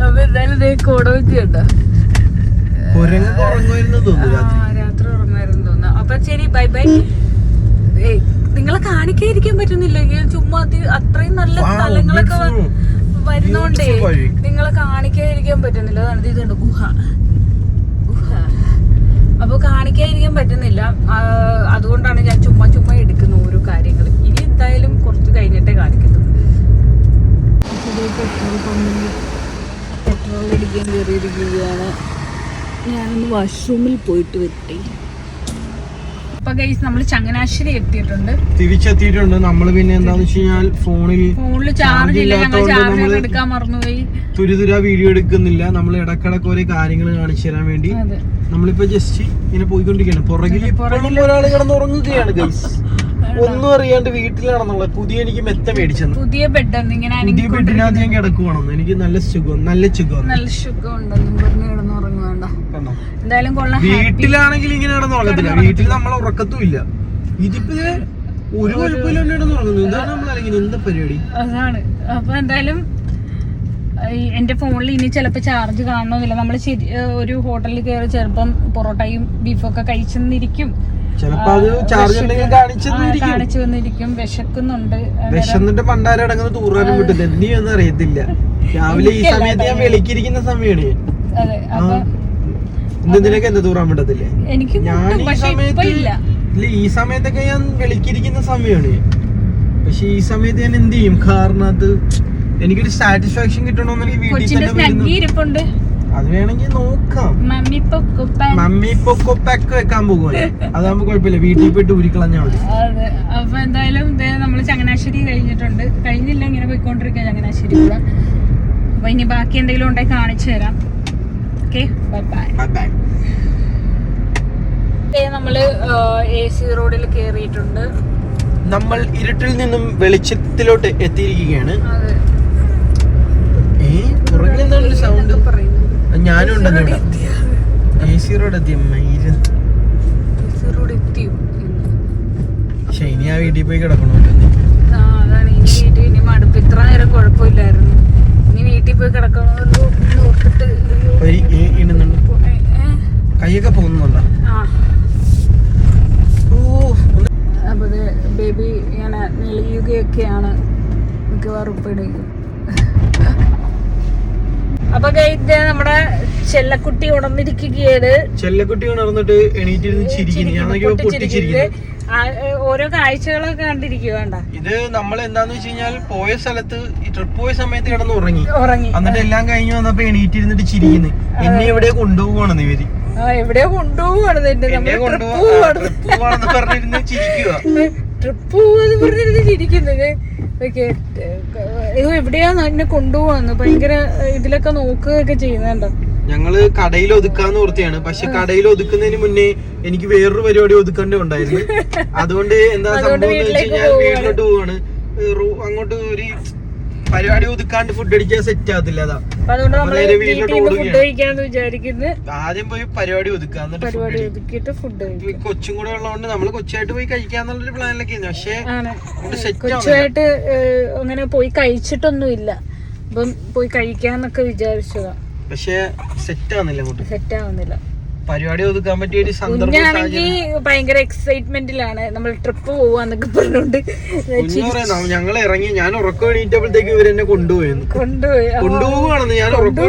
അപ്പൊ എന്തായാലും കോട വെച്ചിട്ട രാത്രി ഉറങ്ങായിരുന്നു തോന്നുന്നു. അപ്പൊ ശരി, ബൈ ബൈ. നിങ്ങളെ കാണി കാണിക്കാതിരിക്കാൻ പറ്റുന്നില്ല. ചുമ്മാ അത്രയും നല്ല സ്ഥലങ്ങളൊക്കെ വരുന്നോണ്ടേ നിങ്ങളെ കാണിക്കാതിരിക്കാൻ പറ്റുന്നില്ല. അതാണ് ഇതുണ്ട് ഗുഹ. അപ്പൊ കാണിക്കാതിരിക്കാൻ പറ്റുന്നില്ല. അതുകൊണ്ടാണ് ഞാൻ ചുമ്മാ എടുക്കുന്ന ഓരോ കാര്യങ്ങൾ. ഇനി എന്തായാലും കുറച്ച് കഴിഞ്ഞിട്ടേ കാണിക്കുന്നത്. പെട്രോൾ പമ്പിൽ പെട്രോൾ അടിക്കാൻ കയറിയിരിക്കുകയാണ്. ഞാനൊന്ന് വാഷ്റൂമിൽ പോയിട്ട് വരട്ടെ. അപ്പൊ ഗൈസ് നമ്മൾ ചങ്ങനാശ്ശേരി എത്തിയിട്ടുണ്ട്, തിരിച്ചെത്തിയിട്ടുണ്ട്. നമ്മള് പിന്നെ എന്താന്ന് വെച്ച് കഴിഞ്ഞാൽ ഫോണിൽ ചാർജ് ഇല്ല, ഞങ്ങൾ ചാർജർ എടുക്കാൻ മറന്നുപോയി. തുരിതുര വീഡിയോ എടുക്കുന്നില്ല. നമ്മൾ ഇടക്കിടക്ക് ഓരോ കാര്യങ്ങൾ കാണിച്ചു തരാൻ വേണ്ടി നമ്മളിപ്പോ ജസ്റ്റ് ഇങ്ങനെ പോയിക്കൊണ്ടിരിക്കുകയാണ്. പുറകിൽ ഒരാൾ കിടന്നുറങ്ങുകയാണ് ഗൈസ്. ഒന്നും അറിയാണ്ട് വീട്ടിലാണെന്നുള്ളത്. എനിക്ക് മെത്ത മേടിച്ചത് പുതിയ ബെഡാണ്. ഇങ്ങനെ പുതിയ ബെഡിനകത്ത് ഞാൻ കിടക്കുവാണെന്ന്. എനിക്ക് നല്ല സുഖം ഉണ്ടെന്നും പറഞ്ഞ് കിടന്നുറങ്ങും. വേണ്ട, എന്തായാലും കൊള്ളാം. വീട്ടിലാണെങ്കിൽ ഇങ്ങനെ കിടന്നുറങ്ങത്തില്ല. വീട്ടിൽ നമ്മൾ ഉറക്കത്തും ഇല്ല. ഇതിപ്പോ ഒരു കുഴപ്പമില്ല കിടന്നുറങ്ങുന്നു. ഇതാണ് നമ്മളറിയിക്കുന്നത് എന്താ പരിപാടി. അതാണ്. അപ്പൊ എന്തായാലും എന്റെ ഫോണിൽ ഇനി ചിലപ്പോ ചാർജ് കാണണമെന്നില്ല. നമ്മൾ ഒരു ഹോട്ടലിൽ കയറി ചിലപ്പം പൊറോട്ടയും ബീഫൊക്കെ കഴിച്ചെന്നിരിക്കും. ചിലപ്പോ അത് ചാർജ് കാണിച്ചു വന്നിരിക്കും. വിശക്കുന്നുണ്ട്. വിശന്നിട്ട് പണ്ടാരം അടങ്ങുന്ന തൂറാനും വിട്ടില്ല. എന്തിയൊന്നും അറിയത്തില്ല. രാവിലെ ഈ സമയത്ത് ഞാൻ വിളിക്കിരിക്കുന്ന സമയമാണ്. അതെ. അപ്പൊ നിനക്ക് എന്താ തൂറാൻ വിട്ടത്തില്ലേ? ഞാൻ ഈ സമയത്തൊക്കെ ഞാൻ വിളിക്കിരിക്കുന്ന സമയമാണ്. പക്ഷെ ഈ സമയത്ത് ഞാൻ എന്ത് ചെയ്യും? കാരണം അത് എനിക്കൊരു സാറ്റിസ്ഫാക്ഷൻ കിട്ടണമെന്നുണ്ടെങ്കിൽ വീട്ടിൽ തന്നെ അത് വേണമെങ്കിൽ നോക്കാം. മമ്മി പൊക്കോ പാക്ക് വെക്കാൻ പോകുമോ? അതാകുമ്പോ കുഴപ്പമില്ല. വീട്ടിൽ പോയിട്ട് ഊരിക്കളഞ്ഞാൽ മതി. അതെ. അപ്പൊ എന്തായാലും നമ്മള് ചങ്ങനാശ്ശേരി കഴിഞ്ഞില്ല, ഇങ്ങനെ പോയിക്കൊണ്ടിരിക്കുക ചങ്ങനാശ്ശേരി കൂടെ. അപ്പൊ ഇനി ബാക്കി എന്തെങ്കിലും ഉണ്ടെങ്കിൽ കാണിച്ചു തരാം. Okay, bye bye. നമ്മള് AC റോഡിൽ കേറിയിട്ടുണ്ട്. നമ്മൾ ഇരുട്ടിൽ നിന്നും വെളിച്ചത്തിലോട്ട് എത്തിയിരിക്കുകയാണ്. സൗണ്ട് ഞാനും ഉണ്ടെന്ന്. AC റോഡ് എത്തി. പക്ഷെ ഇനി ആ വീട്ടിൽ പോയി കിടക്കണോ? അതാണ്. ഇനി വീട്ടിൽ ഇനി മടുപ്പ്. ഇത്ര നേരം കുഴപ്പമില്ലായിരുന്നു. ഇനി വീട്ടിൽ പോയി കിടക്കണമല്ലോ ഓർത്തിട്ട് കൈയൊക്കെ പോകുന്നുണ്ടോ? അപ്പൊ ബേബി ഇങ്ങനെ നെളിയുകയൊക്കെയാണ് മിക്കവാറും ഉപ്പിടുകയും. അപ്പൊ നമ്മുടെ ചെല്ലക്കുട്ടി ഉണർന്നിരിക്കുകയാണ്. ചെല്ലക്കുട്ടി ഉണർന്നിട്ട് എണീറ്റിരുന്ന് ചിരിക്കുന്നു. ഓരോ കാഴ്ചകളൊക്കെ കണ്ടിരിക്കുക. വേണ്ട, ഇത് നമ്മൾ എന്താന്ന് വെച്ച് കഴിഞ്ഞാൽ പോയ സ്ഥലത്ത് ട്രിപ്പ് പോയ സമയത്ത് കിടന്ന് ഉറങ്ങി. എന്നിട്ട് എല്ലാം കഴിഞ്ഞു വന്നപ്പോ എണീറ്റിരുന്നിട്ട് ചിരിക്കുന്നു. എന്നെ എവിടെയോ കൊണ്ടുപോവാണെന്ന് ഇവര്. എവിടെയോ കൊണ്ടുപോവാണെന്ന് പറഞ്ഞിരുന്ന് ചിരിക്കുക. ട്രിപ്പ് പോവാന്ന് പറഞ്ഞിരുന്ന് ചിരിക്കുന്നത്. എവിടെയാ എന്നെ കൊണ്ടുപോവാന്ന് ഭയങ്കര ഇതിലൊക്കെ നോക്കുകയൊക്കെ ചെയ്യുന്നുണ്ടോ. ഞങ്ങള് കടയിൽ ഒതുക്കാന്ന് ഓർത്തിയാണ്. പക്ഷെ കടയിൽ ഒതുക്കുന്നതിന് മുന്നേ എനിക്ക് വേറൊരു പരിപാടി ഒതുക്കേണ്ടി ഉണ്ടായിരുന്നു. അതുകൊണ്ട് എന്താ സംഭവം എന്ന് വെച്ച് കഴിഞ്ഞാൽ വീട്ടിലോട്ട് പോവാണ്. അങ്ങോട്ട് ഒരു പരിപാടി ഒതുക്കാണ്ട് ഫുഡ് അടിക്കാൻ സെറ്റ് ആകത്തില്ല. അതാ ആദ്യം പോയി പരിപാടി ഒതുക്കുക, എന്നിട്ട് കൊച്ചും കൂടെ ഉള്ളതുകൊണ്ട് നമ്മള് കൊച്ചായിട്ട് പോയി കഴിക്കാന്നുള്ളൊരു പ്ലാനിലൊക്കെ ആയിരുന്നു. പക്ഷെ കൊച്ചായിട്ട് അങ്ങനെ പോയി കഴിച്ചിട്ടൊന്നുമില്ല. അപ്പം പോയി കഴിക്കാന്നൊക്കെ വിചാരിച്ചതാ. പക്ഷെ സെറ്റ് ആവുന്നില്ല. പരിപാടി ഒതുക്കാൻ പറ്റിയ ഒരു കുഞ്ഞാണെങ്കിൽ ഭയങ്കര എക്സൈറ്റ്മെന്റിലാണ്. നമ്മൾ ട്രിപ്പ് പോവാന്നൊക്കെ പറഞ്ഞോണ്ട് ഞങ്ങൾ ഇറങ്ങി. ഞാൻ ഉറക്കം എണീറ്റപ്പോഴത്തേക്ക് ഇവരെന്നെ കൊണ്ടുപോവാണെന്ന്. ഞാൻ ഉറക്കം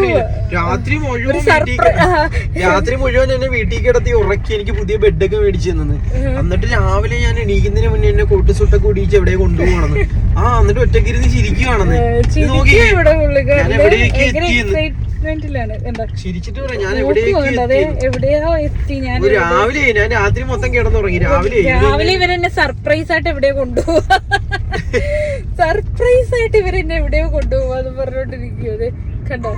രാത്രി മുഴുവൻ എന്നെ വീട്ടിൽ കിടത്തി ഉറക്കി. എനിക്ക് പുതിയ ബെഡൊക്കെ മേടിച്ചു തന്നത്. എന്നിട്ട് രാവിലെ ഞാൻ എണീക്കുന്നതിന് മുന്നേ എന്നെ കോട്ട് സുട്ടൊക്കെ കുടിച്ച് എവിടെ കൊണ്ടുപോകണമെന്ന്. എന്നിട്ട് ഒറ്റക്കിരുന്ന് ചിരിക്കുകയാണെന്ന്. ഞാൻ എവിടേക്ക് എത്തിയെന്ന് രാവിലെ ഞാൻ രാത്രി മൊത്തം കിടന്നുറങ്ങി. രാവിലെ ഇവരെന്നെ സർപ്രൈസ് ആയിട്ട് എവിടെയോ കൊണ്ടുപോവാ. സർപ്രൈസ് ആയിട്ട് ഇവരെന്നെ എവിടെയോ കൊണ്ടുപോവാന്ന് പറഞ്ഞോണ്ടിരിക്കുന്നത് കണ്ടോ.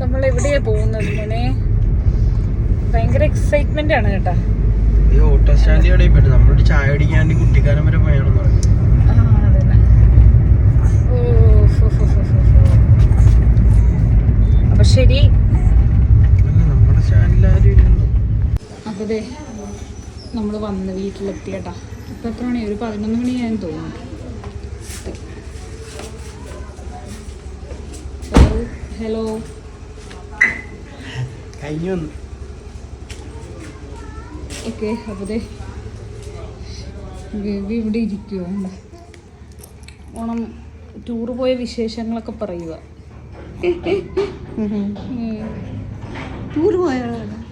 നമ്മൾ എവിടെയാ പോകുന്നത്? ഇങ്ങനെ ഭയങ്കര എക്സൈറ്റ്മെന്റ് ആണ് കേട്ടാ. ഓട്ടോ സ്റ്റാൻഡിൽ നമ്മളോട് ചായ അടിക്കാണ്ട് കുട്ടിക്കാലം വരെ പോയാണെന്ന് പറഞ്ഞു. അപ്പൊ ശരി. അപ്പൊ നമ്മള് വന്ന് വീട്ടിലെത്തി കേട്ടാ. ഇപ്പൊ എത്ര മണി? ഒരു 11 മണിയായെന്ന് തോന്നുന്നു. Hello okay. അപ്പൊ ഗവി ഇവിടെ ഇരിക്കുവോ? ഓണം ടൂറ് പോയ വിശേഷങ്ങളൊക്കെ പറയുക. ടൂർ പോയാണ്